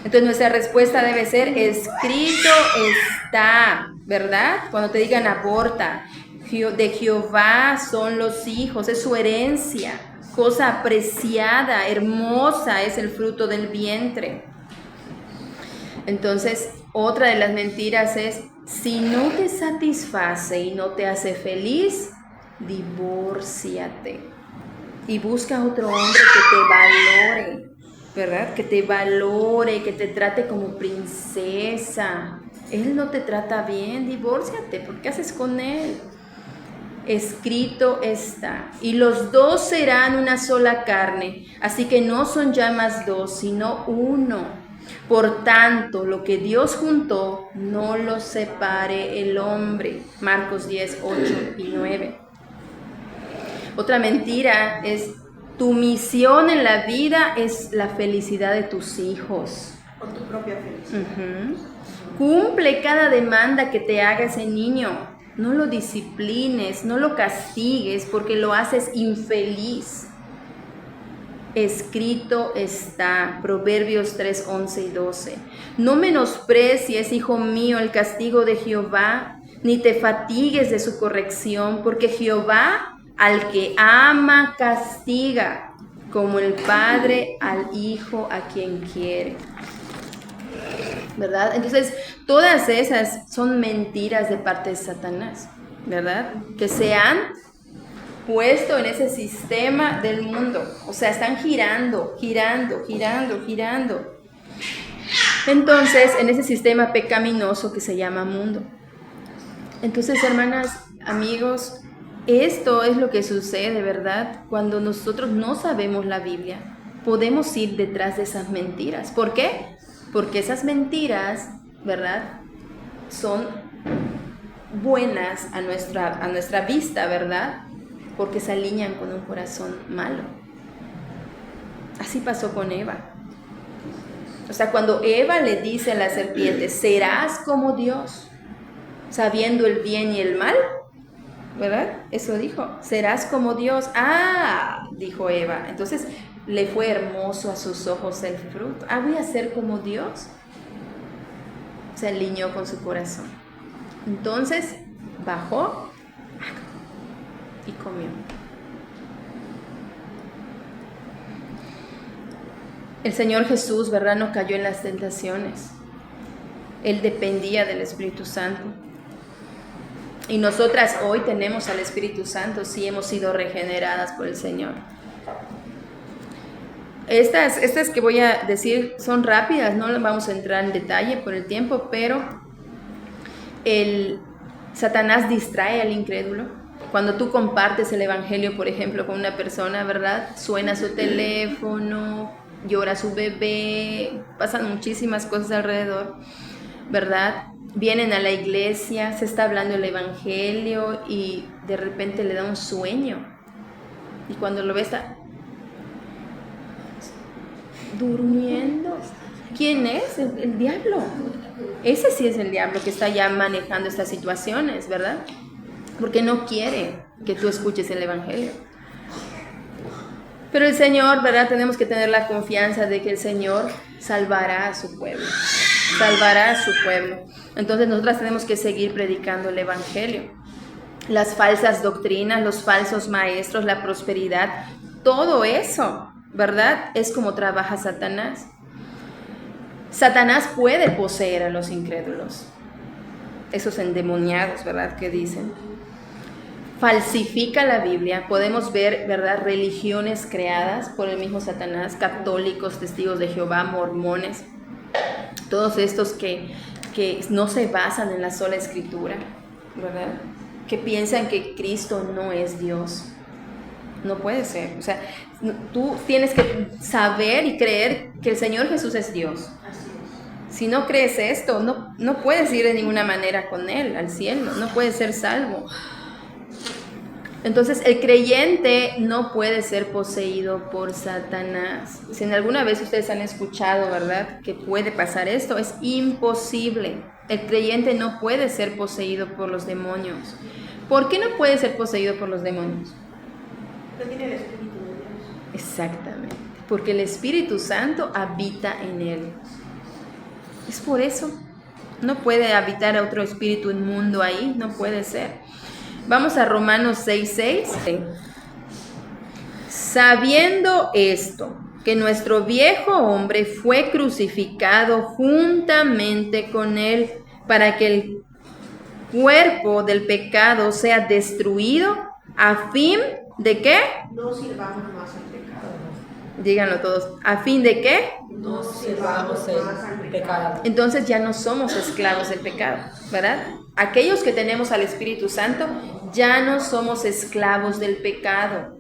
Entonces nuestra respuesta debe ser, escrito está, ¿verdad? Cuando te digan aborta, de Jehová son los hijos, es su herencia, cosa apreciada, hermosa es el fruto del vientre. Entonces, otra de las mentiras es, si no te satisface y no te hace feliz, divórciate y busca otro hombre que te valore, ¿verdad? Que te valore, que te trate como princesa. Él no te trata bien, divórciate, ¿por qué haces con él? Escrito está, y los dos serán una sola carne, así que no son ya más dos, sino uno. Por tanto, lo que Dios juntó, no lo separe el hombre. Marcos 10, 8 y 9. Otra mentira es, tu misión en la vida es la felicidad de tus hijos.
Por tu propia felicidad.
Cumple cada demanda que te haga ese niño. No lo disciplines, no lo castigues porque lo haces infeliz. Escrito está, Proverbios 3, 11 y 12. No menosprecies, hijo mío, el castigo de Jehová, ni te fatigues de su corrección, porque Jehová al que ama castiga, como el padre al hijo a quien quiere. ¿Verdad? Entonces, todas esas son mentiras de parte de Satanás, ¿verdad? Que se han puesto en ese sistema del mundo. O sea, están girando. Entonces, en ese sistema pecaminoso que se llama mundo. Entonces, hermanas, amigos, esto es lo que sucede, ¿verdad? Cuando nosotros no sabemos la Biblia, podemos ir detrás de esas mentiras. ¿Por qué? Porque esas mentiras, ¿verdad?, son buenas a nuestra vista, ¿verdad?, porque se alinean con un corazón malo. Así pasó con Eva. O sea, cuando Eva le dice a la serpiente, serás como Dios, sabiendo el bien y el mal, ¿verdad? Eso dijo, serás como Dios. Ah, dijo Eva. Entonces le fue hermoso a sus ojos el fruto. Ah, voy a ser como Dios. Se alineó con su corazón. Entonces bajó y comió. El Señor Jesús, ¿verdad?, no cayó en las tentaciones. Él dependía del Espíritu Santo. Y nosotras hoy tenemos al Espíritu Santo, sí hemos sido regeneradas por el Señor. Estas que voy a decir son rápidas, no vamos a entrar en detalle por el tiempo, pero Satanás distrae al incrédulo. Cuando tú compartes el evangelio, por ejemplo, con una persona, ¿verdad?, suena su teléfono, llora su bebé, pasan muchísimas cosas alrededor, ¿verdad? Vienen a la iglesia, se está hablando el evangelio y de repente le da un sueño. Y cuando lo ve está durmiendo. ¿Quién es? El diablo. Ese sí es el diablo que está ya manejando estas situaciones, ¿verdad? Porque no quiere que tú escuches el evangelio. Pero el Señor, ¿verdad?, tenemos que tener la confianza de que el Señor salvará a su pueblo. Salvará a su pueblo. Entonces nosotras tenemos que seguir predicando el Evangelio. Las falsas doctrinas, los falsos maestros, la prosperidad, todo eso, ¿verdad? Es como trabaja Satanás. Satanás puede poseer a los incrédulos, esos endemoniados, ¿verdad? Que dicen. Falsifica la Biblia. Podemos ver, ¿verdad?, religiones creadas por el mismo Satanás, católicos, testigos de Jehová, mormones, todos estos que no se basan en la sola escritura, ¿verdad? Que piensan que Cristo no es Dios. No puede ser. O sea, tú tienes que saber y creer que el Señor Jesús es Dios. Si no crees esto, no puedes ir de ninguna manera con Él al cielo, no puedes ser salvo. Entonces, el creyente no puede ser poseído por Satanás. Si en alguna vez ustedes han escuchado, ¿verdad?, que puede pasar esto, es imposible. El creyente no puede ser poseído por los demonios. ¿Por qué no puede ser poseído por los demonios?
Porque tiene el Espíritu de Dios.
Exactamente, porque el Espíritu Santo habita en él. Es por eso. No puede habitar a otro espíritu inmundo ahí, no puede ser. Vamos a Romanos 6:6. Sabiendo esto, que nuestro viejo hombre fue crucificado juntamente con él, para que el cuerpo del pecado sea destruido, a fin de ¿qué?
No sirvamos más al pecado.
Díganlo todos. ¿A fin de qué?
No sirvamos el pecado.
Entonces ya no somos esclavos del pecado, ¿verdad? Aquellos que tenemos al Espíritu Santo ya no somos esclavos del pecado.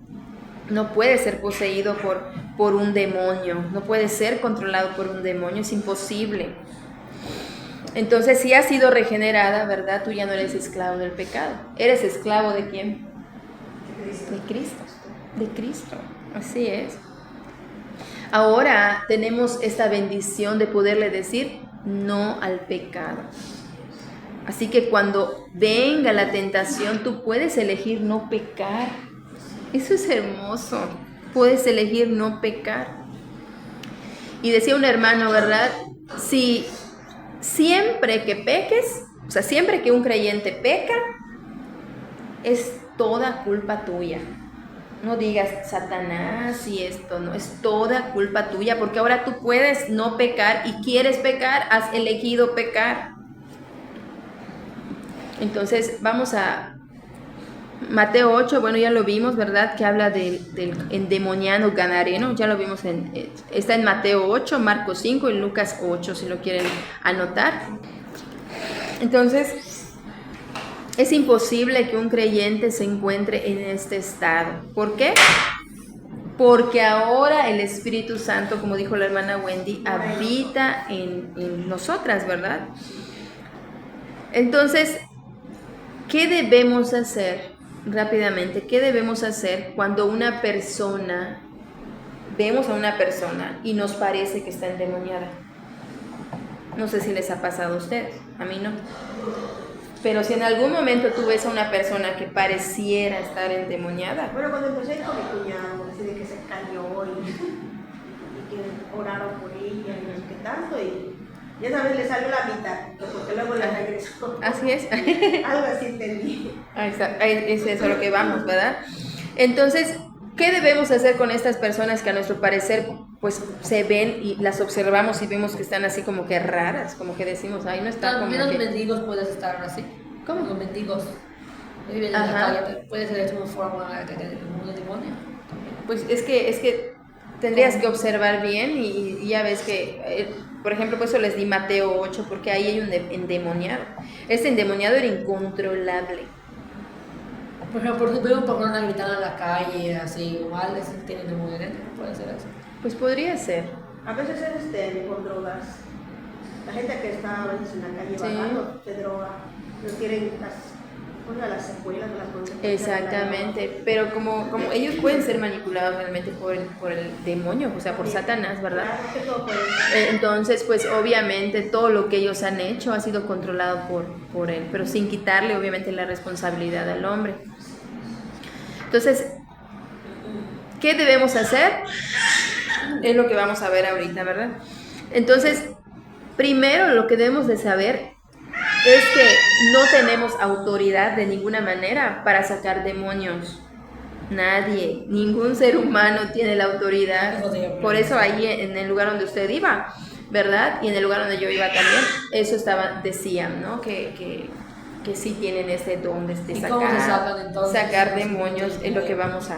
No puede ser poseído por un demonio, no puede ser controlado por un demonio, es imposible. Entonces, si has sido regenerada, ¿verdad? Tú ya no eres esclavo del pecado. ¿Eres esclavo de quién? De Cristo. De Cristo, así es. Ahora tenemos esta bendición de poderle decir no al pecado. Así que cuando venga la tentación, tú puedes elegir no pecar. Eso es hermoso. Puedes elegir no pecar. Y decía un hermano, ¿verdad? Si siempre que peques, o sea, siempre que un creyente peca, es toda culpa tuya. No digas Satanás y esto, no, es toda culpa tuya, porque ahora tú puedes no pecar y quieres pecar, has elegido pecar. Entonces vamos a Mateo 8, bueno, ya lo vimos, ¿verdad? Que habla del endemoniado gadareno, ya lo vimos, está en Mateo 8, Marcos 5 y Lucas 8, si lo quieren anotar. Entonces, es imposible que un creyente se encuentre en este estado. ¿Por qué? Porque ahora el Espíritu Santo, como dijo la hermana Wendy, habita en nosotras, ¿verdad? Entonces, ¿qué debemos hacer? Rápidamente, ¿qué debemos hacer cuando vemos a una persona y nos parece que está endemoniada? No sé si les ha pasado a ustedes, a mí no. Pero si en algún momento tú ves a una persona que pareciera estar endemoniada.
Bueno, cuando empecé a ir con mi cuñado, así de que se cayó y que oraron por ella y no sé qué tanto, y ya sabes, le salió la mitad, porque luego le regresó.
Así es.
Algo así entendí.
Es eso a lo que vamos, ¿verdad? Entonces, ¿qué debemos hacer con estas personas que a nuestro parecer pues se ven y las observamos y vemos que están así como que raras, como que decimos, ay, no está como
También los
que...
mendigos puedes estar así.
¿Cómo?
Los mendigos viven en la calle, puede ser de una forma de un demonio.
Pues es que tendrías que observar bien y ya ves que, por ejemplo, por eso les di Mateo 8, porque ahí hay un endemoniado. Este endemoniado era incontrolable.
Por ejemplo, si veo un persona gritando en la calle, así, igual, tienen demonio dentro, puede ser eso.
Pues podría ser.
A veces es por drogas. La gente que está a veces en la calle
Sí.
vagando se droga. No quieren las secuelas, las consecuencias.
Exactamente, pero como ellos pueden ser manipulados realmente por el demonio, o sea, por Satanás, ¿verdad?
Claro, que todo puede ser.
Entonces, pues obviamente todo lo que ellos han hecho ha sido controlado por él, pero sin quitarle obviamente la responsabilidad al hombre. Entonces, ¿qué debemos hacer? Es lo que vamos a ver ahorita, ¿verdad? Entonces, primero lo que debemos de saber es que no tenemos autoridad de ninguna manera para sacar demonios. Nadie, ningún ser humano tiene la autoridad. Por eso ahí en el lugar donde usted iba, ¿verdad? Y en el lugar donde yo iba también, eso decían, ¿no? Que sí tienen ese don de
¿Y cómo se sacan, entonces?
sacar demonios, es lo que vamos a...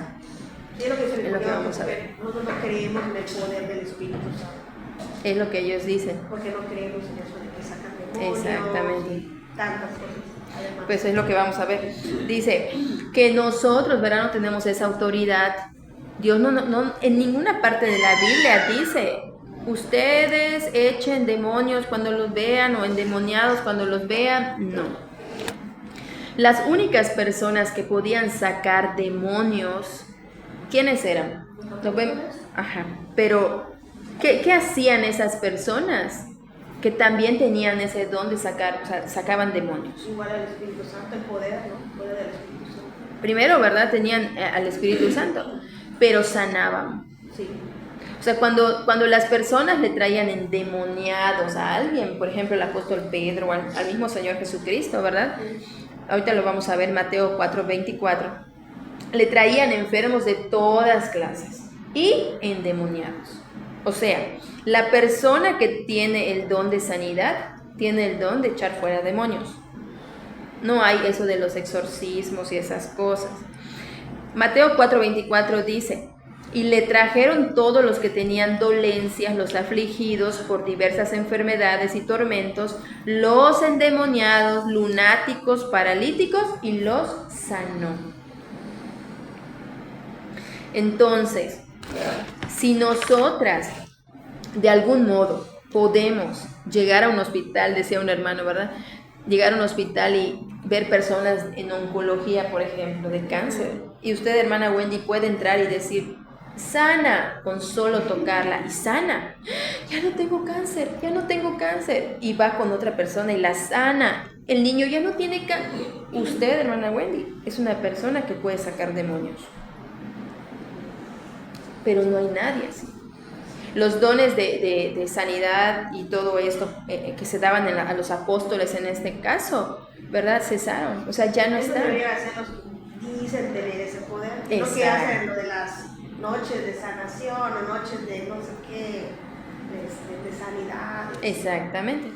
Sí, es lo que se
Es lo que vamos a ver.
Nosotros no creemos en el poder del Espíritu Santo,
Es lo que ellos dicen.
porque no creemos en eso de que sacan demonios.
Exactamente.
Y tantas cosas. Además.
Pues es lo que vamos a ver. Dice que nosotros, ¿verdad? No tenemos esa autoridad. Dios no en ninguna parte de la Biblia dice, ustedes echen demonios cuando los vean o endemoniados cuando los vean. No. Las únicas personas que podían sacar demonios, ¿quiénes eran? ¿Lo ven? Ajá. Pero, ¿qué hacían esas personas? Que también tenían ese don de sacar, o sea, sacaban demonios.
Igual al Espíritu Santo, el poder, ¿no? El poder del Espíritu Santo.
Primero, ¿verdad? Tenían al Espíritu Santo, pero sanaban.
Sí.
O sea, cuando las personas le traían endemoniados a alguien, por ejemplo, el apóstol Pedro o al mismo Señor Jesucristo, ¿verdad? Ahorita lo vamos a ver, Mateo 4:24. Le traían enfermos de todas clases y endemoniados. O sea, la persona que tiene el don de sanidad tiene el don de echar fuera demonios. No hay eso de los exorcismos y esas cosas. Mateo 4:24 dice, y le trajeron todos los que tenían dolencias, los afligidos por diversas enfermedades y tormentos, los endemoniados, lunáticos, paralíticos, y los sanó. Entonces, si nosotras de algún modo podemos llegar a un hospital, decía un hermano, ¿verdad? Llegar a un hospital y ver personas en oncología, por ejemplo, de cáncer. Y usted, hermana Wendy, puede entrar y decir, sana, con solo tocarla, y sana. Ya no tengo cáncer, ya no tengo cáncer. Y va con otra persona y la sana. El niño ya no tiene cáncer. Usted, hermana Wendy, es una persona que puede sacar demonios. Pero no hay nadie así. Los dones de sanidad y todo esto que se daban a los apóstoles en este caso, ¿verdad? Cesaron, o sea, ya no
Eso
están.
debería ser los que dicen tener ese poder.
Exacto.
No que hacen lo de las noches de sanación o noches de no sé qué, de sanidad.
Exactamente.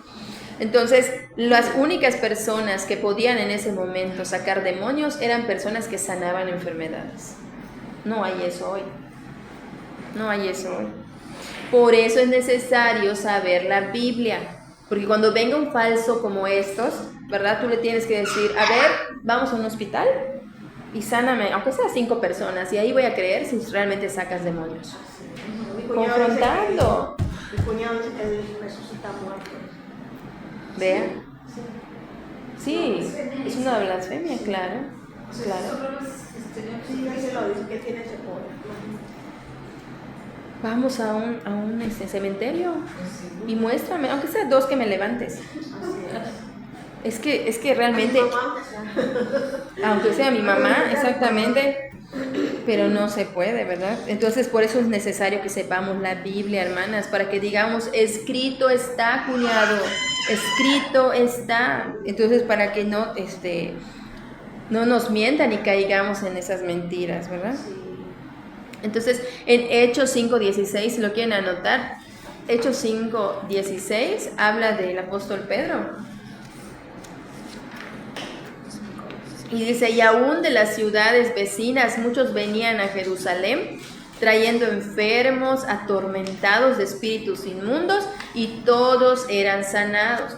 Entonces, las únicas personas que podían en ese momento sacar demonios eran personas que sanaban enfermedades. No hay eso hoy. No hay eso hoy. Por eso es necesario saber la Biblia, porque cuando venga un falso como estos, ¿verdad? Tú le tienes que decir, a ver, vamos a un hospital y sáname, aunque sea 5 personas, y ahí voy a creer si realmente sacas demonios. Confrontando.
Mi cuñado dice que él resucita muertos.
¿Vea? Sí, es una blasfemia, claro. Claro.
Sí, ahí se lo dice que tiene ese poder.
Vamos a un cementerio y muéstrame, aunque sea 2 que me levantes. Es que realmente, aunque sea mi mamá, exactamente, pero no se puede, ¿verdad? Entonces por eso es necesario que sepamos la Biblia, hermanas, para que digamos, escrito está, cuñado, escrito está. Entonces para que no nos mientan y caigamos en esas mentiras, ¿verdad? Entonces, en Hechos 5:16, si lo quieren anotar, Hechos 5:16 habla del apóstol Pedro. Y dice, y aún de las ciudades vecinas, muchos venían a Jerusalén, trayendo enfermos, atormentados de espíritus inmundos, y todos eran sanados.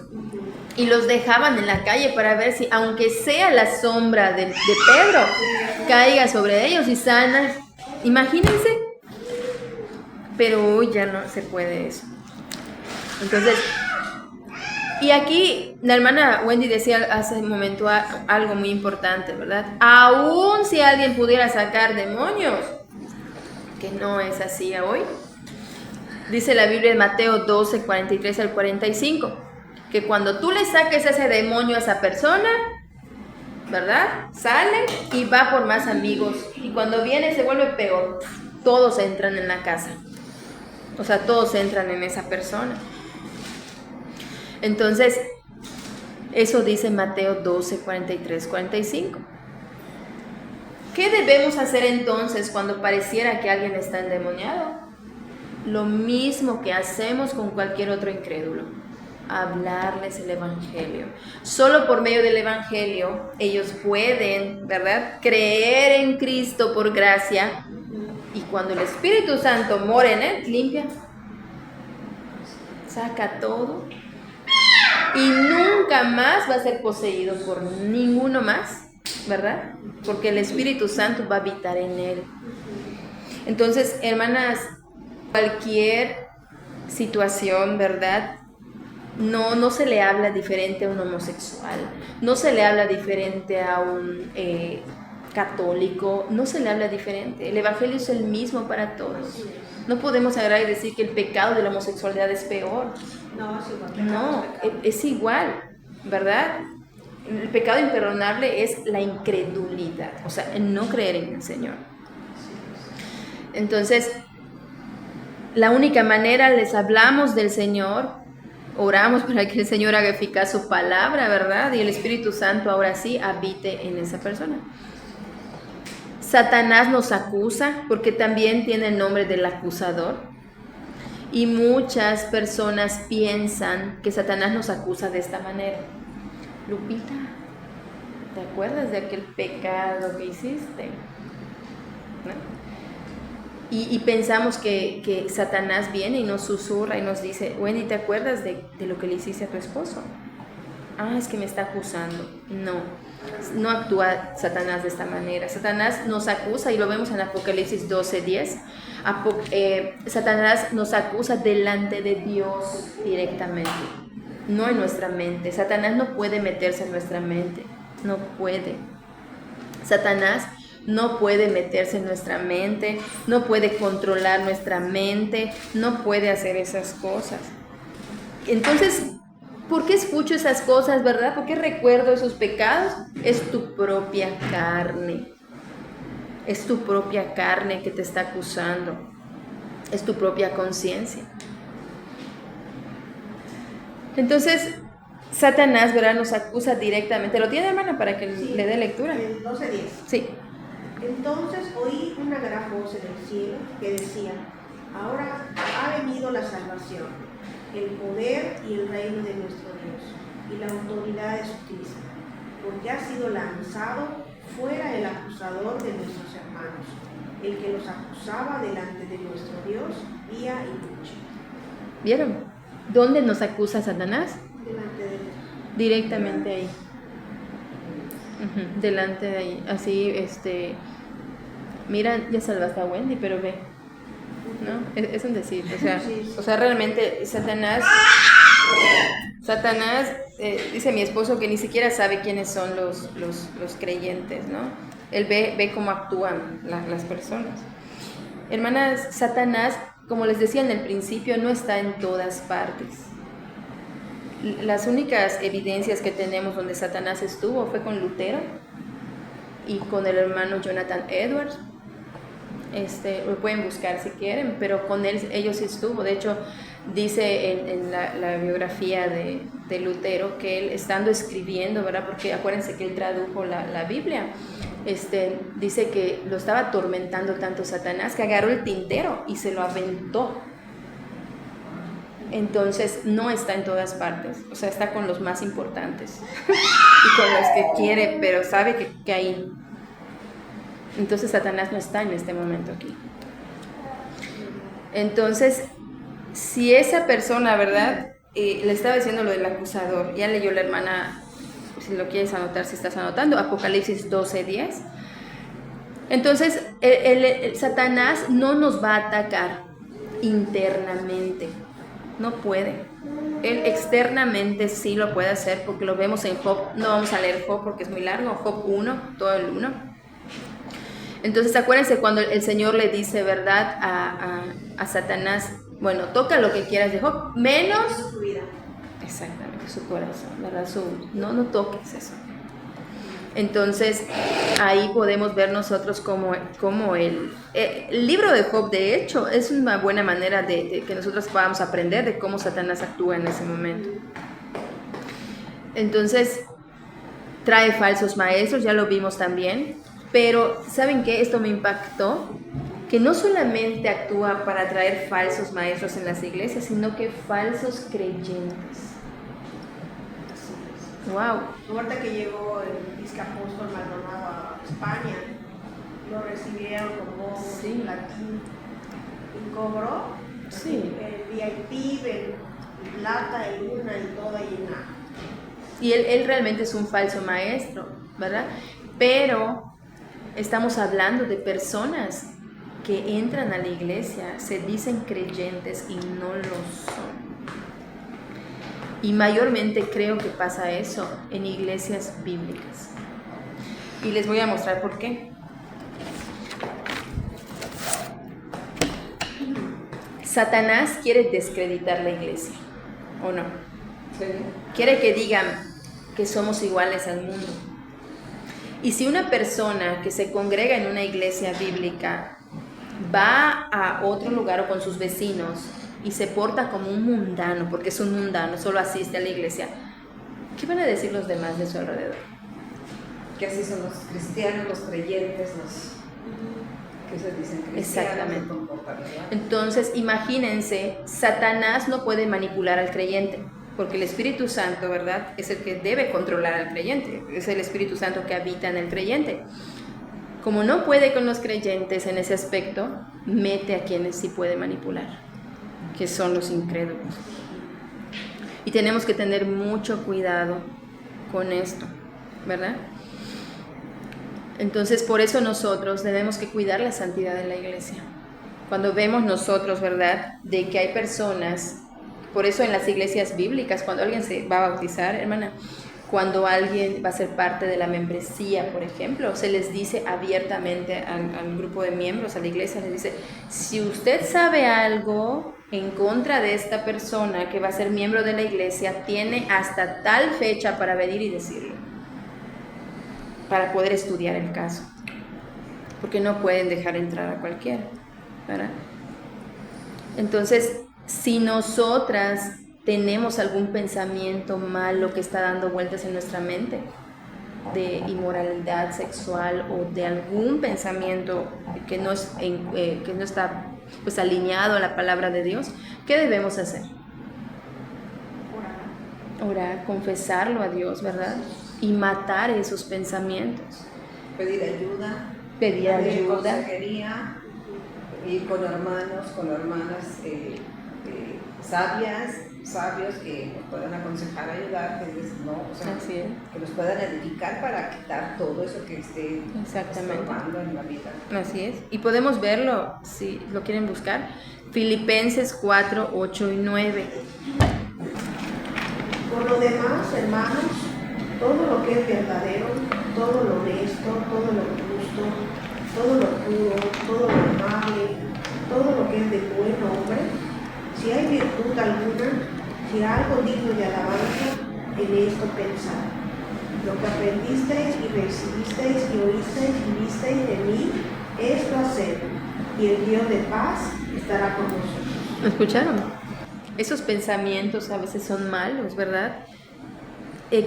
Y los dejaban en la calle para ver si, aunque sea la sombra de Pedro, caiga sobre ellos y sana. Imagínense, pero hoy ya no se puede eso. Entonces, y aquí la hermana Wendy decía hace un momento algo muy importante, ¿verdad? Aún si alguien pudiera sacar demonios, que no es así hoy. Dice la Biblia en Mateo 12:43 al 45, que cuando tú le saques ese demonio a esa persona, ¿verdad? Sale y va por más amigos. Y cuando viene se vuelve peor. Todos entran en la casa. O sea, todos entran en esa persona. Entonces, Eso dice Mateo 12, 43, 45. ¿Qué debemos hacer entonces cuando pareciera que alguien está endemoniado? Lo mismo que hacemos con cualquier otro incrédulo: hablarles el Evangelio. Solo por medio del Evangelio ellos pueden, ¿verdad?, creer en Cristo por gracia, y cuando el Espíritu Santo mora en él, limpia, saca todo, y nunca más va a ser poseído por ninguno más, ¿verdad? Porque el Espíritu Santo va a habitar en él. Entonces, hermanas, cualquier situación, ¿verdad?, no se le habla diferente a un homosexual, no se le habla diferente a un católico, no se le habla diferente. El Evangelio es el mismo para todos. No podemos agarrar y decir que el pecado de la homosexualidad es peor.
No, es igual.
No, es igual, ¿verdad? El pecado imperdonable es la incredulidad, o sea, el no creer en el Señor. Entonces, la única manera, les hablamos del Señor, oramos para que el Señor haga eficaz su palabra, ¿verdad? Y el Espíritu Santo ahora sí habite en esa persona. Satanás nos acusa porque también tiene el nombre del acusador. Y muchas personas piensan que Satanás nos acusa de esta manera. Lupita, ¿te acuerdas de aquel pecado que hiciste? ¿No? Y pensamos que Satanás viene y nos susurra y nos dice: Wendy, ¿te acuerdas de lo que le hiciste a tu esposo? Ah, es que me está acusando. No actúa Satanás de esta manera. Satanás nos acusa, y lo vemos en Apocalipsis 12:10. Satanás nos acusa delante de Dios directamente, no en nuestra mente. Satanás no puede meterse en nuestra mente, no puede. Satanás no puede meterse en nuestra mente, no puede controlar nuestra mente, no puede hacer esas cosas. Entonces, ¿por qué escucho esas cosas, verdad? ¿Por qué recuerdo esos pecados? Es tu propia carne. Es tu propia carne que te está acusando. Es tu propia conciencia. Entonces, Satanás, ¿verdad?, nos acusa directamente. ¿Lo tiene, hermana, para que
Sí,
le dé lectura?
el 12:10.
Sí.
Entonces oí una gran voz en el cielo que decía: ahora ha venido la salvación, el poder y el reino de nuestro Dios, y la autoridad de su Cristo, porque ha sido lanzado fuera el acusador de nuestros hermanos, el que los acusaba delante de nuestro Dios día y noche.
¿Vieron? ¿Dónde nos acusa Satanás?
Delante de él.
Directamente ahí. Delante de ahí. Así, mira, ya salvaste a Wendy, pero ve. ¿No? Es un decir. O sea, realmente Satanás, dice mi esposo que ni siquiera sabe quiénes son los creyentes, ¿no? Él ve cómo actúan las personas. Hermanas, Satanás, como les decía en el principio, no está en todas partes. Las únicas evidencias que tenemos donde Satanás estuvo fue con Lutero y con el hermano Jonathan Edwards. Lo pueden buscar si quieren, pero con ellos sí estuvo. De hecho, dice en la biografía de Lutero que él, estando escribiendo, ¿verdad?, porque acuérdense que él tradujo la Biblia, dice que lo estaba atormentando tanto Satanás que agarró el tintero y se lo aventó. Entonces no está en todas partes, o sea, está con los más importantes y con los que quiere, pero sabe que ahí. Entonces Satanás no está en este momento aquí. Entonces, si esa persona, ¿verdad?, le estaba diciendo lo del acusador, ya leyó la hermana, si lo quieres anotar, si estás anotando, Apocalipsis 12:10. Entonces, Satanás no nos va a atacar internamente. No puede. Él externamente sí lo puede hacer, porque lo vemos en Job. No vamos a leer Job porque es muy largo. Job 1, todo el 1. Entonces acuérdense cuando el Señor le dice, ¿verdad?, a Satanás: bueno, toca lo que quieras de Job, menos
su vida.
Exactamente, su corazón, ¿verdad? No toques eso. Entonces, ahí podemos ver nosotros como el libro de Job, de hecho, es una buena manera de que nosotros podamos aprender de cómo Satanás actúa en ese momento. Entonces, trae falsos maestros, ya lo vimos también, pero ¿saben qué? Esto me impactó, que no solamente actúa para traer falsos maestros en las iglesias, sino que falsos creyentes. Wow.
Ahorita que llegó el Apóstol Maldonado a España, lo recibieron como
Sí.
un latín y cobró
Sí.
el VIP, el plata, el luna y toda llena.
Y él realmente es un falso maestro, ¿verdad? Pero estamos hablando de personas que entran a la iglesia, se dicen creyentes y no lo son. Y mayormente creo que pasa eso en iglesias bíblicas. Y les voy a mostrar por qué. Satanás quiere descreditar la iglesia, ¿o no? Quiere que digan que somos iguales al mundo. Y si una persona que se congrega en una iglesia bíblica va a otro lugar o con sus vecinos y se porta como un mundano, porque es un mundano, solo asiste a la iglesia, ¿qué van a decir los demás de su alrededor?
Que así son los cristianos, los creyentes, que se dicen cristianos.
Exactamente.
No comportan, ¿verdad?
Entonces, imagínense, Satanás no puede manipular al creyente, porque el Espíritu Santo, ¿verdad?, es el que debe controlar al creyente, es el Espíritu Santo que habita en el creyente. Como no puede con los creyentes en ese aspecto, mete a quienes sí puede manipular, que son los incrédulos. Y tenemos que tener mucho cuidado con esto, ¿verdad? Entonces, por eso nosotros debemos que cuidar la santidad de la iglesia. Cuando vemos nosotros, ¿verdad?, de que hay personas, por eso en las iglesias bíblicas, cuando alguien se va a bautizar, hermana, cuando alguien va a ser parte de la membresía, por ejemplo, se les dice abiertamente al grupo de miembros, a la iglesia, les dice, si usted sabe algo en contra de esta persona que va a ser miembro de la iglesia, tiene hasta tal fecha para venir y decirlo, para poder estudiar el caso, porque no pueden dejar entrar a cualquiera, ¿verdad? Entonces, si nosotras tenemos algún pensamiento malo que está dando vueltas en nuestra mente, de inmoralidad sexual o de algún pensamiento que no está pues alineado a la palabra de Dios, ¿qué debemos hacer? Orar, confesarlo a Dios, ¿verdad? Y matar esos pensamientos.
Pedir ayuda.
Pedir ayuda.
Consejería, ir con hermanos, con hermanas sabios que nos puedan aconsejar, ayudar,
Así es.
que nos puedan edificar para quitar todo eso que esté estorbando en la vida.
Así es. Y podemos verlo, si lo quieren buscar, Filipenses 4, 8 y 9.
Por lo demás, hermanos, todo lo que es verdadero, todo lo honesto, todo lo justo, todo lo puro, todo lo amable, todo lo que es de buen hombre, si hay virtud alguna, si hay algo digno de alabanza, en esto pensad. Lo que aprendisteis y recibisteis y oísteis y visteis de mí, esto haced, y el Dios de paz estará con vosotros.
¿Lo escucharon? Esos pensamientos a veces son malos, ¿verdad?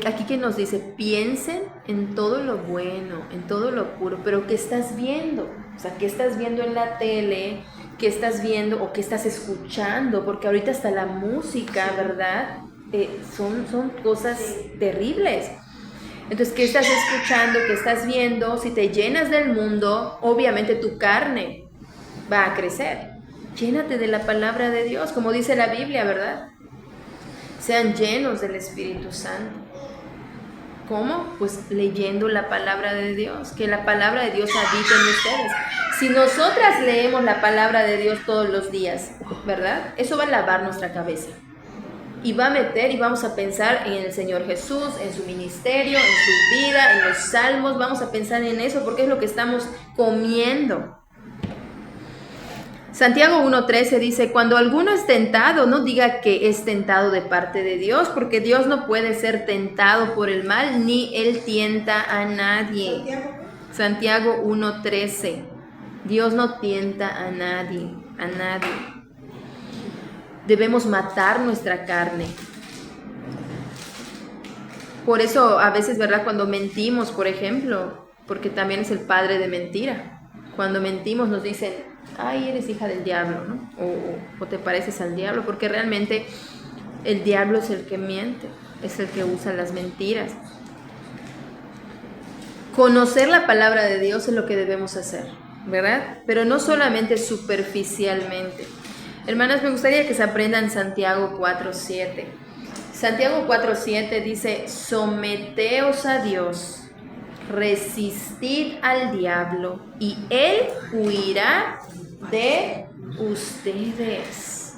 Aquí que nos dice, piensen en todo lo bueno, en todo lo puro, pero ¿qué estás viendo? O sea, ¿qué estás viendo en la tele? ¿Qué estás viendo o qué estás escuchando? Porque ahorita hasta la música, ¿verdad? Son cosas terribles. Entonces, ¿qué estás escuchando? ¿Qué estás viendo? Si te llenas del mundo, obviamente tu carne va a crecer. Llénate de la palabra de Dios, como dice la Biblia, ¿verdad? Sean llenos del Espíritu Santo. ¿Cómo? Pues leyendo la palabra de Dios, que la palabra de Dios habite en ustedes. Si nosotras leemos la palabra de Dios todos los días, ¿verdad? Eso va a lavar nuestra cabeza. Y va a meter y vamos a pensar en el Señor Jesús, en su ministerio, en su vida, en los salmos. Vamos a pensar en eso porque es lo que estamos comiendo. Santiago 1:13 dice, cuando alguno es tentado, no diga que es tentado de parte de Dios, porque Dios no puede ser tentado por el mal, ni Él tienta a nadie. Santiago 1:13. Dios no tienta a nadie, a nadie. Debemos matar nuestra carne. Por eso a veces, ¿verdad? Cuando mentimos, por ejemplo, porque también es el padre de mentira. Cuando mentimos nos dicen, ay, eres hija del diablo, ¿no? O te pareces al diablo, porque realmente el diablo es el que miente, es el que usa las mentiras. Conocer la palabra de Dios es lo que debemos hacer, ¿verdad? Pero no solamente superficialmente. Hermanas, me gustaría que se aprendan Santiago 4:7. Santiago 4:7 dice, someteos a Dios, resistid al diablo y él huirá de ustedes.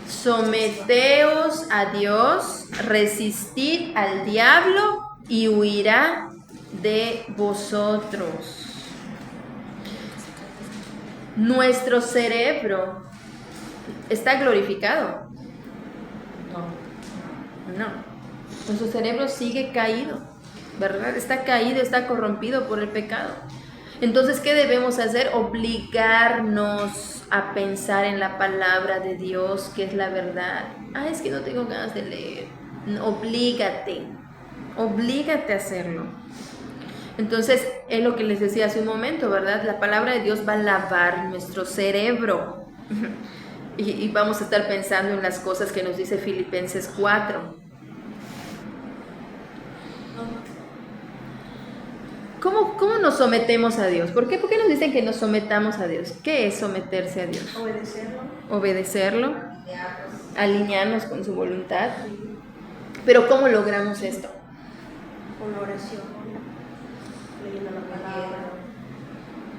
Someteos a Dios, resistid al diablo y huirá de vosotros. Nuestro cerebro está glorificado. No. Nuestro cerebro sigue caído, ¿verdad? Está caído, está corrompido por el pecado. Entonces, ¿qué debemos hacer? Obligarnos a pensar en la palabra de Dios, que es la verdad. Es que no tengo ganas de leer. Oblígate a hacerlo. Entonces, es lo que les decía hace un momento, ¿verdad? La palabra de Dios va a lavar nuestro cerebro. Y vamos a estar pensando en las cosas que nos dice Filipenses 4. ¿Cómo nos sometemos a Dios? ¿Por qué nos dicen que nos sometamos a Dios? ¿Qué es someterse a Dios? Obedecerlo, alinearnos con su voluntad. Pero ¿cómo logramos esto?
Con la oración, leyendo la palabra,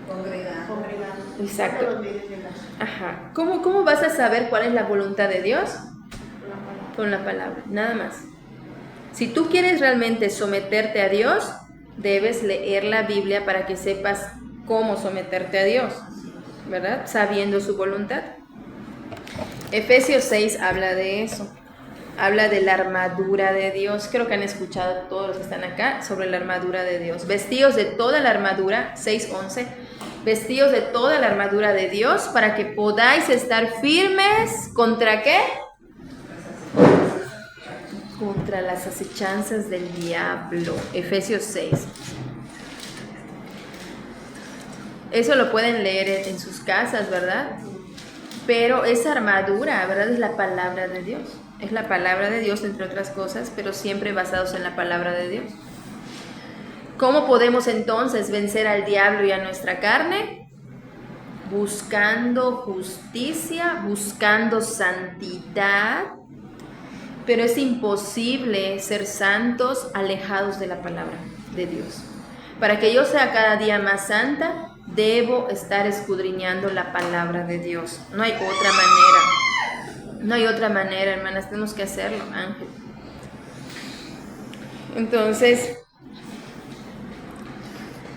congregando.
Exacto.
Todos los medios de la-
Ajá. ¿Cómo vas a saber cuál es la voluntad de Dios? Con la palabra, nada más. Si tú quieres realmente someterte a Dios, debes leer la Biblia para que sepas cómo someterte a Dios, ¿verdad? Sabiendo su voluntad. Efesios 6 habla de eso. Habla de la armadura de Dios. Creo que han escuchado todos los que están acá sobre la armadura de Dios. Vestidos de toda la armadura, 6:11. Vestidos de toda la armadura de Dios para que podáis estar firmes. ¿Contra qué? Contra las acechanzas del diablo. Efesios 6. Eso lo pueden leer en sus casas, ¿verdad? Pero esa armadura, ¿verdad? Es la palabra de Dios. Es la palabra de Dios, entre otras cosas, pero siempre basados en la palabra de Dios. ¿Cómo podemos entonces vencer al diablo y a nuestra carne? Buscando justicia, buscando santidad. Pero es imposible ser santos alejados de la palabra de Dios. Para que yo sea cada día más santa, debo estar escudriñando la palabra de Dios. No hay otra manera. No hay otra manera, hermanas. Tenemos que hacerlo, Ángel. Entonces,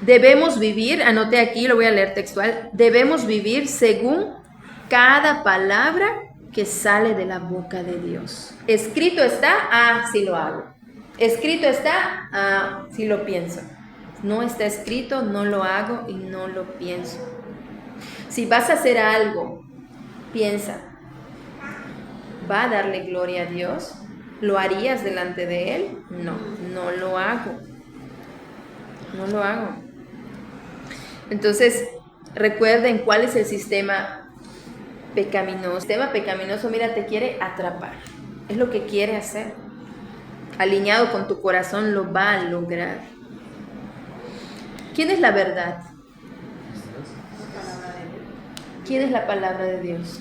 debemos vivir, anoté aquí, lo voy a leer textual, debemos vivir según cada palabra que sale de la boca de Dios. Escrito está, sí lo hago. Escrito está, sí lo pienso. No está escrito, no lo hago y no lo pienso. Si vas a hacer algo, piensa, ¿va a darle gloria a Dios? ¿Lo harías delante de Él? No lo hago. No lo hago. Entonces, recuerden cuál es el sistema pecaminoso. El sistema pecaminoso, mira, te quiere atrapar. Es lo que quiere hacer. Alineado con tu corazón lo va a lograr. ¿Quién es la verdad? ¿Quién es la palabra de Dios?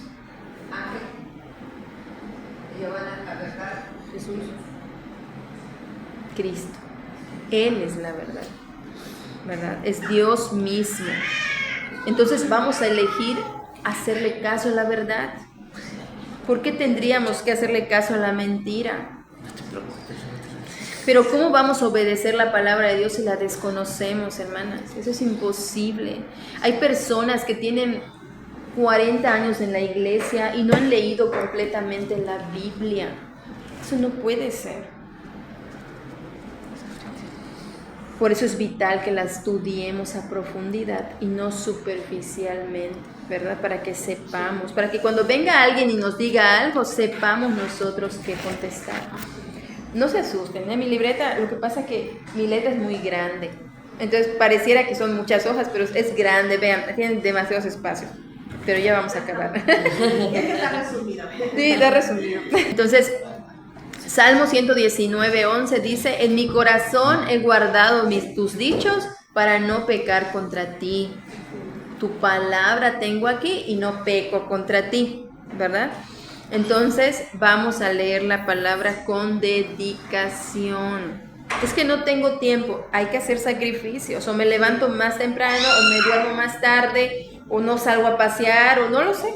Ángel. La verdad.
Jesús. Cristo. Él es la verdad. ¿Verdad? Es Dios mismo. Entonces vamos a elegir hacerle caso a la verdad. ¿Por qué tendríamos que hacerle caso a la mentira? Pero ¿cómo vamos a obedecer la palabra de Dios si la desconocemos, hermanas? Eso es imposible. Hay personas que tienen 40 años en la iglesia y no han leído completamente la Biblia. Eso no puede ser. Por eso es vital que la estudiemos a profundidad y no superficialmente, ¿verdad? Para que sepamos, para que cuando venga alguien y nos diga algo, sepamos nosotros qué contestar. No se asusten, mi libreta, lo que pasa es que mi letra es muy grande. Entonces pareciera que son muchas hojas, pero es grande, vean, tienen demasiados espacios. Pero ya vamos a acabar.
Es que está resumido.
Sí, está resumido. Entonces, Salmo 119:11 dice, en mi corazón he guardado tus dichos para no pecar contra ti. Tu palabra tengo aquí y no peco contra ti, ¿verdad? Entonces vamos a leer la palabra con dedicación. Es que no tengo tiempo, hay que hacer sacrificios, o me levanto más temprano, o me duermo más tarde, o no salgo a pasear, o no lo sé,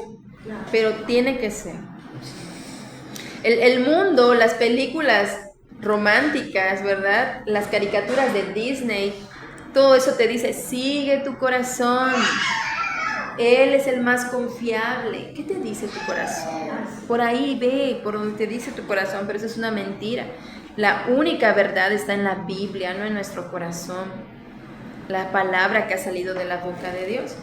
pero tiene que ser. El mundo, las películas románticas, ¿verdad? Las caricaturas de Disney, todo eso te dice, sigue tu corazón. Él es el más confiable. ¿Qué te dice tu corazón? Por ahí ve, por donde te dice tu corazón, pero eso es una mentira. La única verdad está en la Biblia, no en nuestro corazón. La palabra que ha salido de la boca de Dios.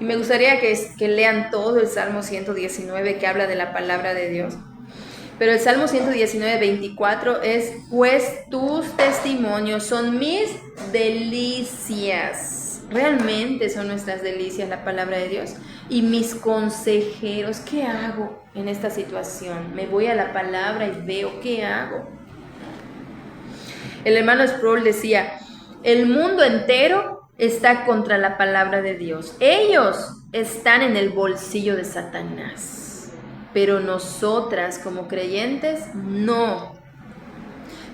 Y me gustaría que lean todo el Salmo 119 que habla de la palabra de Dios. Pero el Salmo 119:24 es, pues tus testimonios son mis delicias. Realmente son nuestras delicias la palabra de Dios. Y mis consejeros, ¿qué hago en esta situación? Me voy a la palabra y veo, ¿qué hago? El hermano Sproul decía, el mundo entero está contra la palabra de Dios. Ellos están en el bolsillo de Satanás. Pero nosotras como creyentes, no.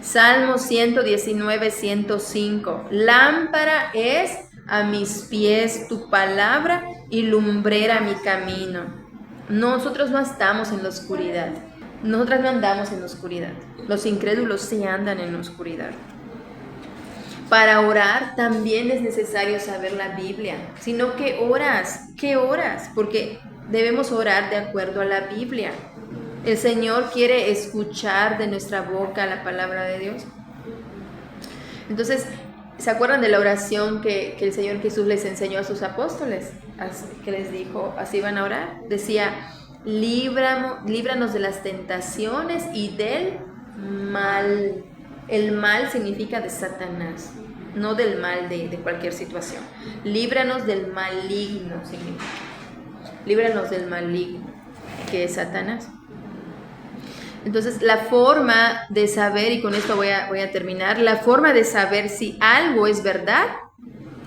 Salmo 119:105. Lámpara es a mis pies tu palabra y lumbrera mi camino. Nosotros no estamos en la oscuridad. Nosotras no andamos en la oscuridad. Los incrédulos sí andan en la oscuridad. Para orar también es necesario saber la Biblia. Sino que oras, ¿qué oras? Porque debemos orar de acuerdo a la Biblia. El Señor quiere escuchar de nuestra boca la palabra de Dios. Entonces, ¿se acuerdan de la oración que el Señor Jesús les enseñó a sus apóstoles? Que les dijo, así van a orar. Decía, líbranos de las tentaciones y del mal. El mal significa de Satanás, no del mal de cualquier situación. Líbranos del maligno, significa. Líbranos del maligno, que es Satanás. Entonces, la forma de saber, y con esto voy a terminar, la forma de saber si algo es verdad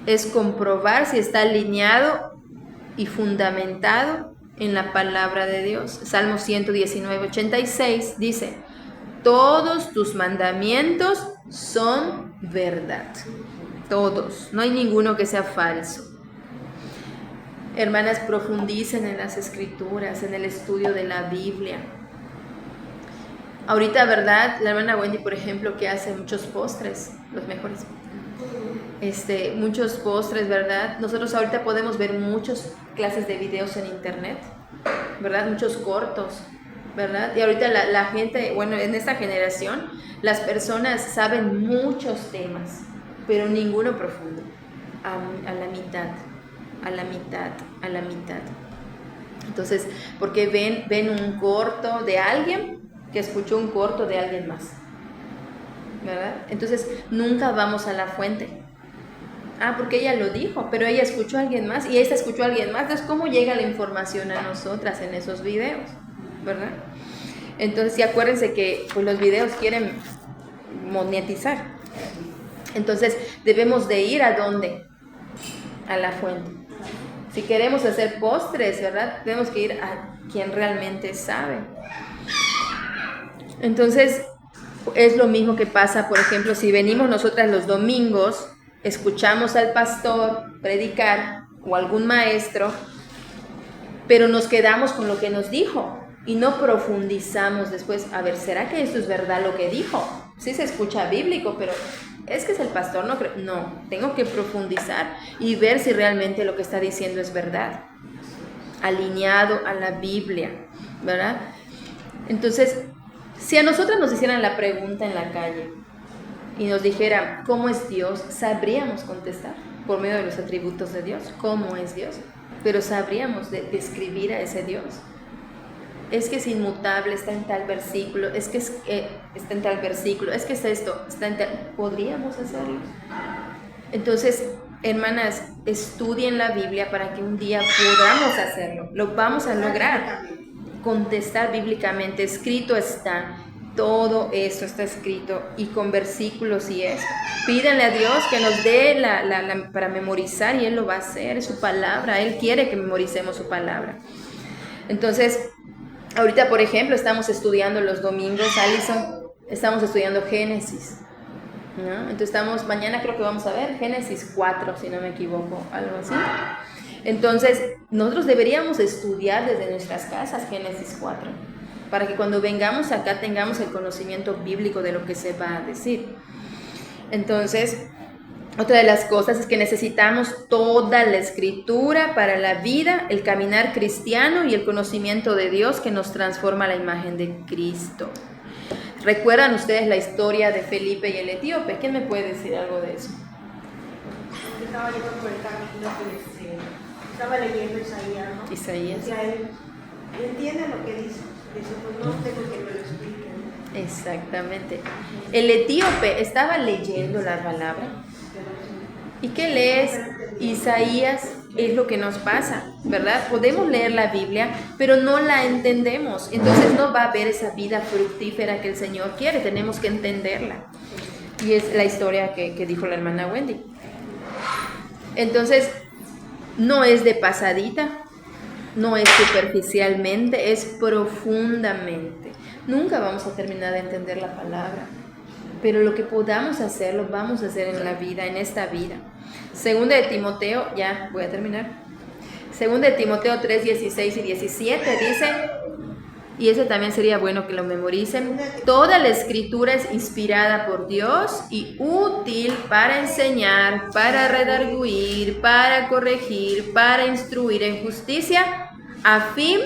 es comprobar si está alineado y fundamentado en la palabra de Dios. Salmo 119:86 dice, todos tus mandamientos son verdad. Todos, no hay ninguno que sea falso. Hermanas, profundicen en las escrituras, en el estudio de la Biblia. Ahorita, ¿verdad? La hermana Wendy, por ejemplo, que hace muchos postres, los mejores. Muchos postres, ¿verdad? Nosotros ahorita podemos ver muchas clases de videos en internet, ¿verdad? Muchos cortos, ¿verdad? Y ahorita la gente, bueno, en esta generación, las personas saben muchos temas, pero ninguno profundo. A la mitad. Entonces, porque ven un corto de alguien que escuchó un corto de alguien más, ¿verdad? Entonces nunca vamos a la fuente. Porque ella lo dijo, pero ella escuchó a alguien más y esta escuchó a alguien más. Entonces, ¿cómo llega la información a nosotras en esos videos, verdad? Entonces, sí, acuérdense que pues, los videos quieren monetizar. Entonces, debemos de ir ¿a dónde? A la fuente. Si queremos hacer postres, ¿verdad? Tenemos que ir a quien realmente sabe. Entonces, es lo mismo que pasa, por ejemplo, si venimos nosotras los domingos, escuchamos al pastor predicar o algún maestro, pero nos quedamos con lo que nos dijo y no profundizamos después. A ver, ¿será que esto es verdad lo que dijo? Sí se escucha bíblico, pero es que es el pastor, no creo. No, tengo que profundizar y ver si realmente lo que está diciendo es verdad, alineado a la Biblia, ¿verdad? Entonces, si a nosotros nos hicieran la pregunta en la calle y nos dijeran, ¿cómo es Dios? Sabríamos contestar por medio de los atributos de Dios, ¿cómo es Dios? Pero sabríamos describir a ese Dios. es que es inmutable, está en tal versículo, es que está en tal versículo, es que es esto, está en tal... ¿Podríamos hacerlo? Entonces, hermanas, estudien la Biblia para que un día podamos hacerlo. Lo vamos a lograr. Contestar bíblicamente, escrito está. Todo esto está escrito y con versículos y eso. Pídanle a Dios que nos dé para memorizar y Él lo va a hacer, es su palabra. Él quiere que memoricemos su palabra. Entonces, ahorita, por ejemplo, estamos estudiando los domingos, Alison, estamos estudiando Génesis, ¿no? Entonces mañana creo que vamos a ver Génesis 4, si no me equivoco, algo así. Entonces, nosotros deberíamos estudiar desde nuestras casas Génesis 4, para que cuando vengamos acá tengamos el conocimiento bíblico de lo que se va a decir. Entonces, otra de las cosas es que necesitamos toda la escritura para la vida, el caminar cristiano y el conocimiento de Dios que nos transforma a la imagen de Cristo. ¿Recuerdan ustedes la historia de Felipe y el etíope? ¿Quién me puede decir algo de eso?
Yo estaba yendo por el camino, estaba leyendo Isaías, ¿no?
Isaías.
O sea, él entiende lo que dice. Dice, pues no tengo que me lo explique, ¿no?
Exactamente. El etíope estaba leyendo la palabra. ¿Y qué lees? Isaías es lo que nos pasa, ¿verdad? Podemos leer la Biblia, pero no la entendemos. Entonces no va a haber esa vida fructífera que el Señor quiere. Tenemos que entenderla. Y es la historia que dijo la hermana Wendy. Entonces, no es de pasadita, no es superficialmente, es profundamente. Nunca vamos a terminar de entender la palabra, pero lo que podamos hacer, lo vamos a hacer en la vida, en esta vida. Segunda de Timoteo, ya voy a terminar. Segunda de Timoteo 3, 16 y 17 dice, y eso también sería bueno que lo memoricen, toda la escritura es inspirada por Dios y útil para enseñar, para redarguir, para corregir, para instruir en justicia, a fin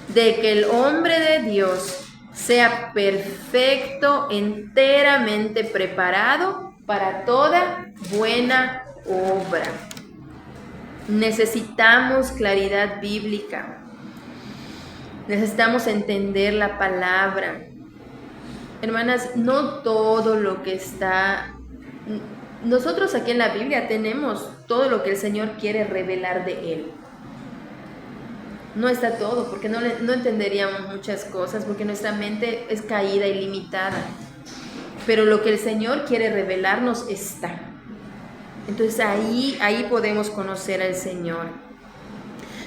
de que el hombre de Dios sea perfecto, enteramente preparado para toda buena obra. Necesitamos claridad bíblica. Necesitamos entender la palabra. Hermanas, no todo lo que está... Nosotros aquí en la Biblia tenemos todo lo que el Señor quiere revelar de Él. No está todo, porque no entenderíamos muchas cosas, porque nuestra mente es caída y limitada. Pero lo que el Señor quiere revelarnos está. Entonces ahí podemos conocer al Señor.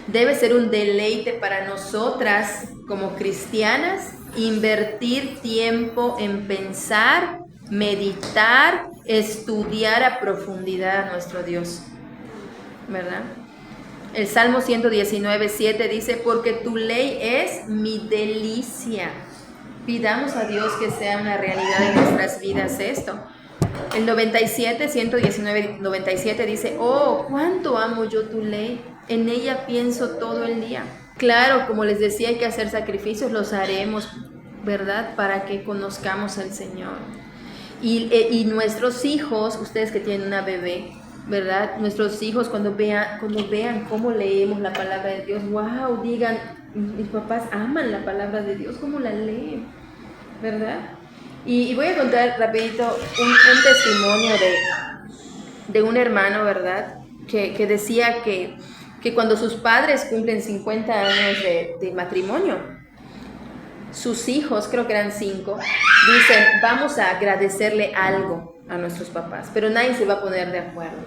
Debe ser un deleite para nosotras como cristianas invertir tiempo en pensar, meditar, estudiar a profundidad a nuestro Dios, ¿verdad? El Salmo 119, 7 dice, porque tu ley es mi delicia. Pidamos a Dios que sea una realidad en nuestras vidas esto. El 119, 97 dice, oh, cuánto amo yo tu ley. En ella pienso todo el día. Claro, como les decía, hay que hacer sacrificios, los haremos, ¿verdad? Para que conozcamos al Señor. Y nuestros hijos, ustedes que tienen una bebé, ¿verdad? Nuestros hijos cuando vean cómo leemos la palabra de Dios, wow, digan, mis papás aman la palabra de Dios, ¿cómo la leen? ¿Verdad? Y voy a contar rapidito un testimonio de un hermano, ¿verdad? Que decía que cuando sus padres cumplen 50 años de matrimonio, sus hijos, creo que eran 5, dicen, vamos a agradecerle algo a nuestros papás, pero nadie se va a poner de acuerdo.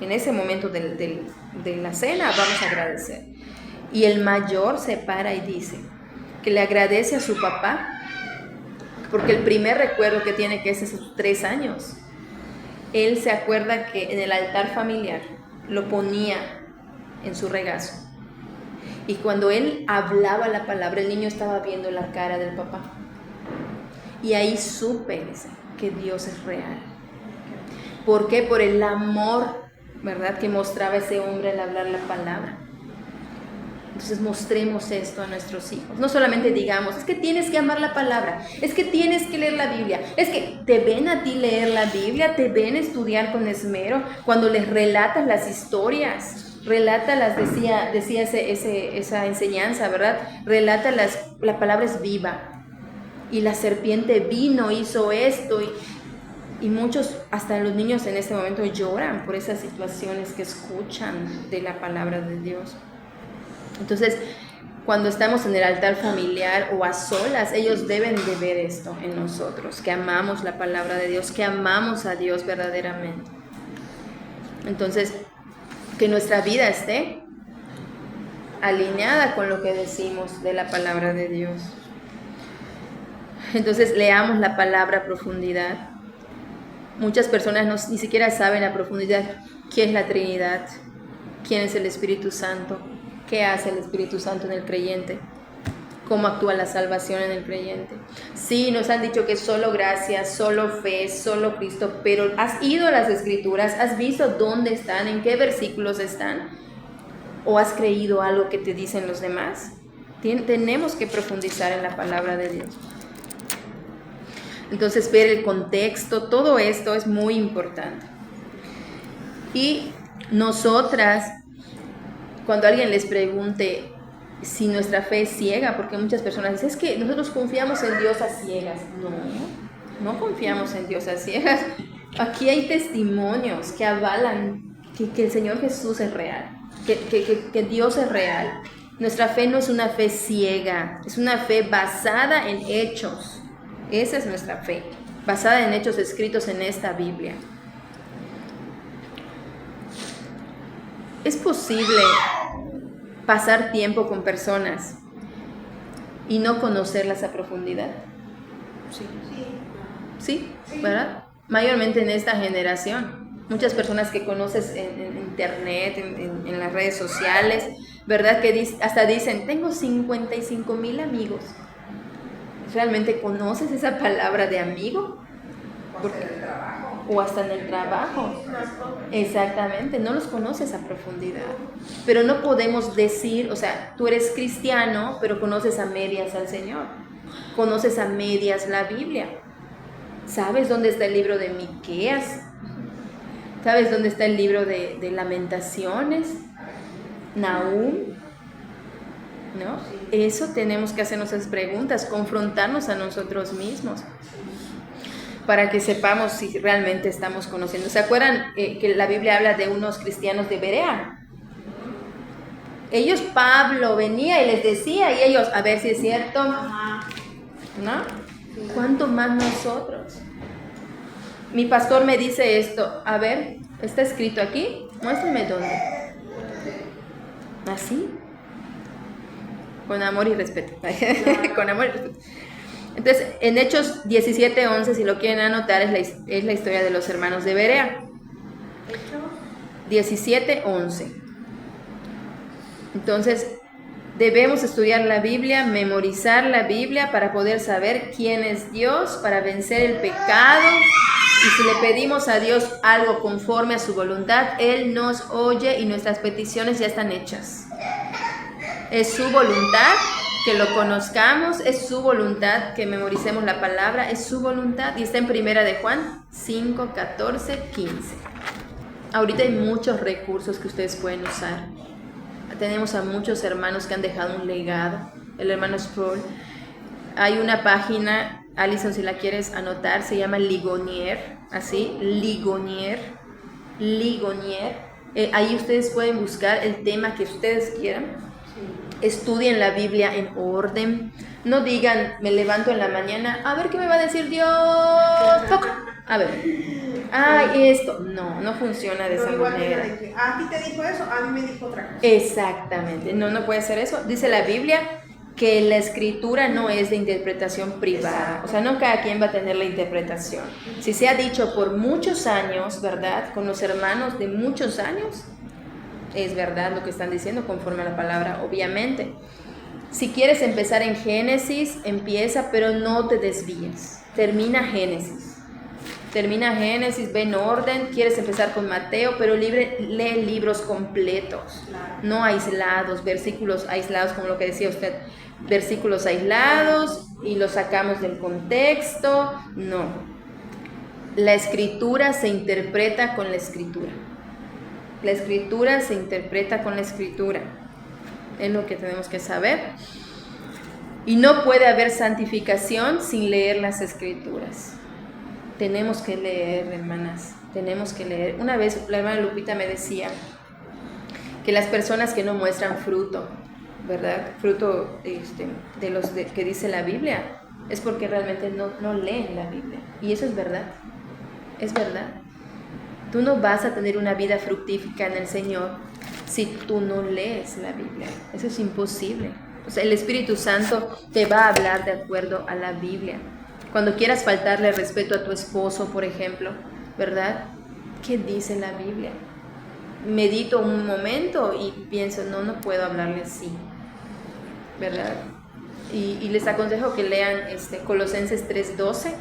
En ese momento de la cena vamos a agradecer. Y el mayor se para y dice que le agradece a su papá, porque el primer recuerdo que tiene, que es esos 3 años, él se acuerda que en el altar familiar lo ponía en su regazo. Y cuando él hablaba la palabra, el niño estaba viendo la cara del papá. Y ahí supe, dice, que Dios es real. ¿Por qué? Por el amor, ¿verdad?, que mostraba ese hombre al hablar la palabra. Entonces mostremos esto a nuestros hijos. No solamente digamos, es que tienes que amar la palabra, es que tienes que leer la Biblia, es que te ven a ti leer la Biblia, te ven estudiar con esmero cuando les relatas las historias. relátalas, decía esa enseñanza, ¿verdad? Relátalas, la palabra es viva. Y la serpiente vino, hizo esto, y muchos, hasta los niños en este momento lloran por esas situaciones que escuchan de la palabra de Dios. Entonces, cuando estamos en el altar familiar o a solas, ellos deben de ver esto en nosotros, que amamos la palabra de Dios, que amamos a Dios verdaderamente. Entonces, que nuestra vida esté alineada con lo que decimos de la palabra de Dios. Entonces, leamos la palabra a profundidad. Muchas personas ni siquiera saben a profundidad qué es la Trinidad, quién es el Espíritu Santo, qué hace el Espíritu Santo en el creyente, cómo actúa la salvación en el creyente. Sí, nos han dicho que solo gracia, solo fe, solo Cristo, pero ¿has ido a las Escrituras? ¿Has visto dónde están? ¿En qué versículos están? ¿O has creído algo que te dicen los demás? Tenemos que profundizar en la palabra de Dios. Entonces, ver el contexto, todo esto es muy importante. Y nosotras, cuando alguien les pregunte si nuestra fe es ciega, porque muchas personas dicen, es que nosotros confiamos en Dios a ciegas. No confiamos en Dios a ciegas. Aquí hay testimonios que avalan que el Señor Jesús es real, que Dios es real. Nuestra fe no es una fe ciega, es una fe basada en hechos. Esa es nuestra fe, basada en hechos escritos en esta Biblia. Es posible pasar tiempo con personas y no conocerlas a profundidad. Sí, ¿verdad? Mayormente en esta generación. Muchas personas que conoces en internet, en las redes sociales, ¿verdad? Que hasta dicen, tengo 55,000 amigos. ¿Realmente conoces esa palabra de amigo? O hasta en el trabajo. Exactamente, no los conoces a profundidad. Pero no podemos decir, o sea, tú eres cristiano, pero conoces a medias al Señor. Conoces a medias la Biblia. ¿Sabes dónde está el libro de Miqueas? ¿Sabes dónde está el libro de Lamentaciones? Nahum. ¿No? Eso tenemos que hacernos esas preguntas, confrontarnos a nosotros mismos para que sepamos si realmente estamos conociendo. ¿Se acuerdan que la Biblia habla de unos cristianos de Berea? Ellos, Pablo venía y les decía, y ellos, a ver si es cierto, ¿no? ¿Cuánto más nosotros? Mi pastor me dice esto, a ver, ¿está escrito aquí? Muéstrame dónde. ¿Así? Con amor y respeto. Con amor y respeto. Entonces, en Hechos 17:11, si lo quieren anotar, es la historia de los hermanos de Berea. 17:11. Entonces, debemos estudiar la Biblia, memorizar la Biblia para poder saber quién es Dios, para vencer el pecado. Y si le pedimos a Dios algo conforme a su voluntad, Él nos oye y nuestras peticiones ya están hechas. Es su voluntad que lo conozcamos, es su voluntad que memoricemos la palabra, es su voluntad. Y está en 1 de Juan 5, 14, 15. Ahorita hay muchos recursos que ustedes pueden usar. Tenemos a muchos hermanos que han dejado un legado. El hermano Sproul. Hay una página, Alison, si la quieres anotar, se llama Ligonier, así, Ligonier. Ahí ustedes pueden buscar el tema que ustedes quieran. Estudien la Biblia en orden. No digan, me levanto en la mañana, a ver qué me va a decir Dios. A ver, esto. No funciona de esa manera.
A ti te dijo eso, a mí me dijo otra cosa.
Exactamente, no puede ser eso. Dice la Biblia que la escritura no es de interpretación privada. O sea, no cada quien va a tener la interpretación. Si se ha dicho por muchos años, ¿verdad? Con los hermanos de muchos años, es verdad lo que están diciendo conforme a la palabra, obviamente. Si quieres empezar en Génesis, empieza, pero no te desvíes. Termina Génesis, ve en orden. Quieres empezar con Mateo, pero lee libros completos, no aislados, versículos aislados, como lo que decía usted, versículos aislados y los sacamos del contexto. No, la escritura se interpreta con la escritura. La escritura se interpreta con la escritura. Es lo que tenemos que saber. Y no puede haber santificación sin leer las escrituras. Tenemos que leer, hermanas. Tenemos que leer. Una vez la hermana Lupita me decía que las personas que no muestran fruto, ¿verdad? Fruto de los que dice la Biblia, es porque realmente no leen la Biblia. Y eso es verdad. Es verdad. Tú no vas a tener una vida fructífica en el Señor si tú no lees la Biblia. Eso es imposible. O sea, el Espíritu Santo te va a hablar de acuerdo a la Biblia. Cuando quieras faltarle respeto a tu esposo, por ejemplo, ¿verdad? ¿Qué dice la Biblia? Medito un momento y pienso, no puedo hablarle así, ¿verdad? Y les aconsejo que lean Colosenses 3:12,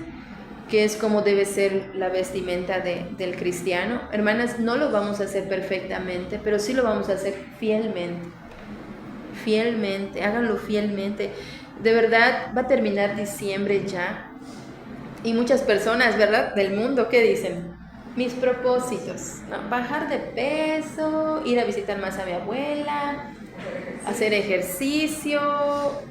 que es como debe ser la vestimenta del cristiano. Hermanas, no lo vamos a hacer perfectamente, pero sí lo vamos a hacer fielmente. Fielmente, háganlo fielmente. De verdad, va a terminar diciembre ya. Y muchas personas, ¿verdad?, del mundo, ¿qué dicen? Mis propósitos, ¿no? Bajar de peso, ir a visitar más a mi abuela, hacer ejercicio,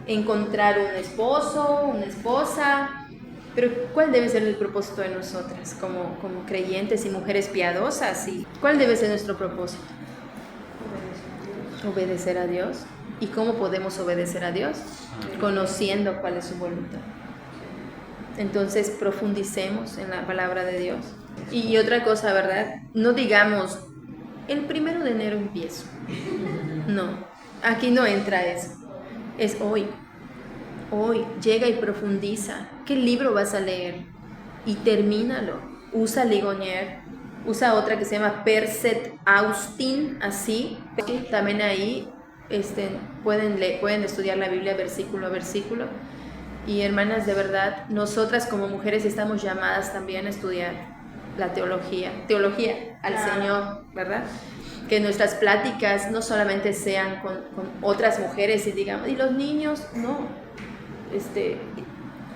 encontrar un esposo, una esposa. Pero ¿cuál debe ser el propósito de nosotras como creyentes y mujeres piadosas? ¿Y cuál debe ser nuestro propósito? Obedecer a Dios. ¿Y cómo podemos obedecer a Dios? Conociendo cuál es su voluntad. Entonces profundicemos en la palabra de Dios. Y otra cosa, ¿verdad? No digamos, el 1 de enero empiezo. No, aquí no entra eso. Es hoy. Hoy, llega y profundiza. ¿Qué libro vas a leer? Y termínalo. Usa Ligonier. Usa otra que se llama Perset Austin, así. También ahí pueden estudiar la Biblia versículo a versículo. Y hermanas, de verdad, nosotras como mujeres estamos llamadas también a estudiar la teología al Señor, ¿verdad? Que nuestras pláticas no solamente sean con otras mujeres y digamos, ¿y los niños? No.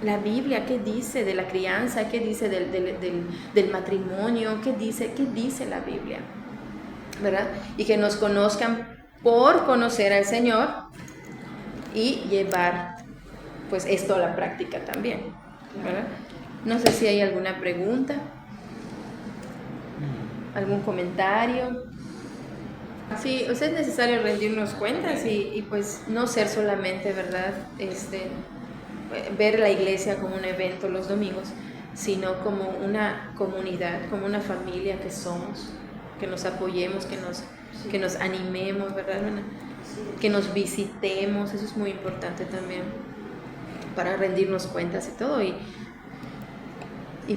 La Biblia, ¿qué dice de la crianza? ¿Qué dice del matrimonio? ¿Qué dice la Biblia? ¿Verdad? Y que nos conozcan por conocer al Señor y llevar pues esto a la práctica también, ¿verdad? No sé si hay alguna pregunta, algún comentario. Sí, o sea, es necesario rendirnos cuentas y pues no ser solamente, ¿verdad? Ver la iglesia como un evento los domingos, sino como una comunidad, como una familia que somos, que nos apoyemos, que nos animemos, ¿verdad, hermana? Que nos visitemos, eso es muy importante también para rendirnos cuentas y todo. Y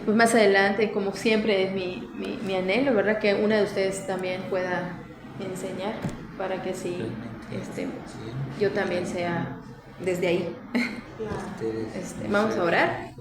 pues más adelante, como siempre es mi anhelo, ¿verdad? Que una de ustedes también pueda enseñar para que sí, yo también sea desde ahí. Vamos a orar.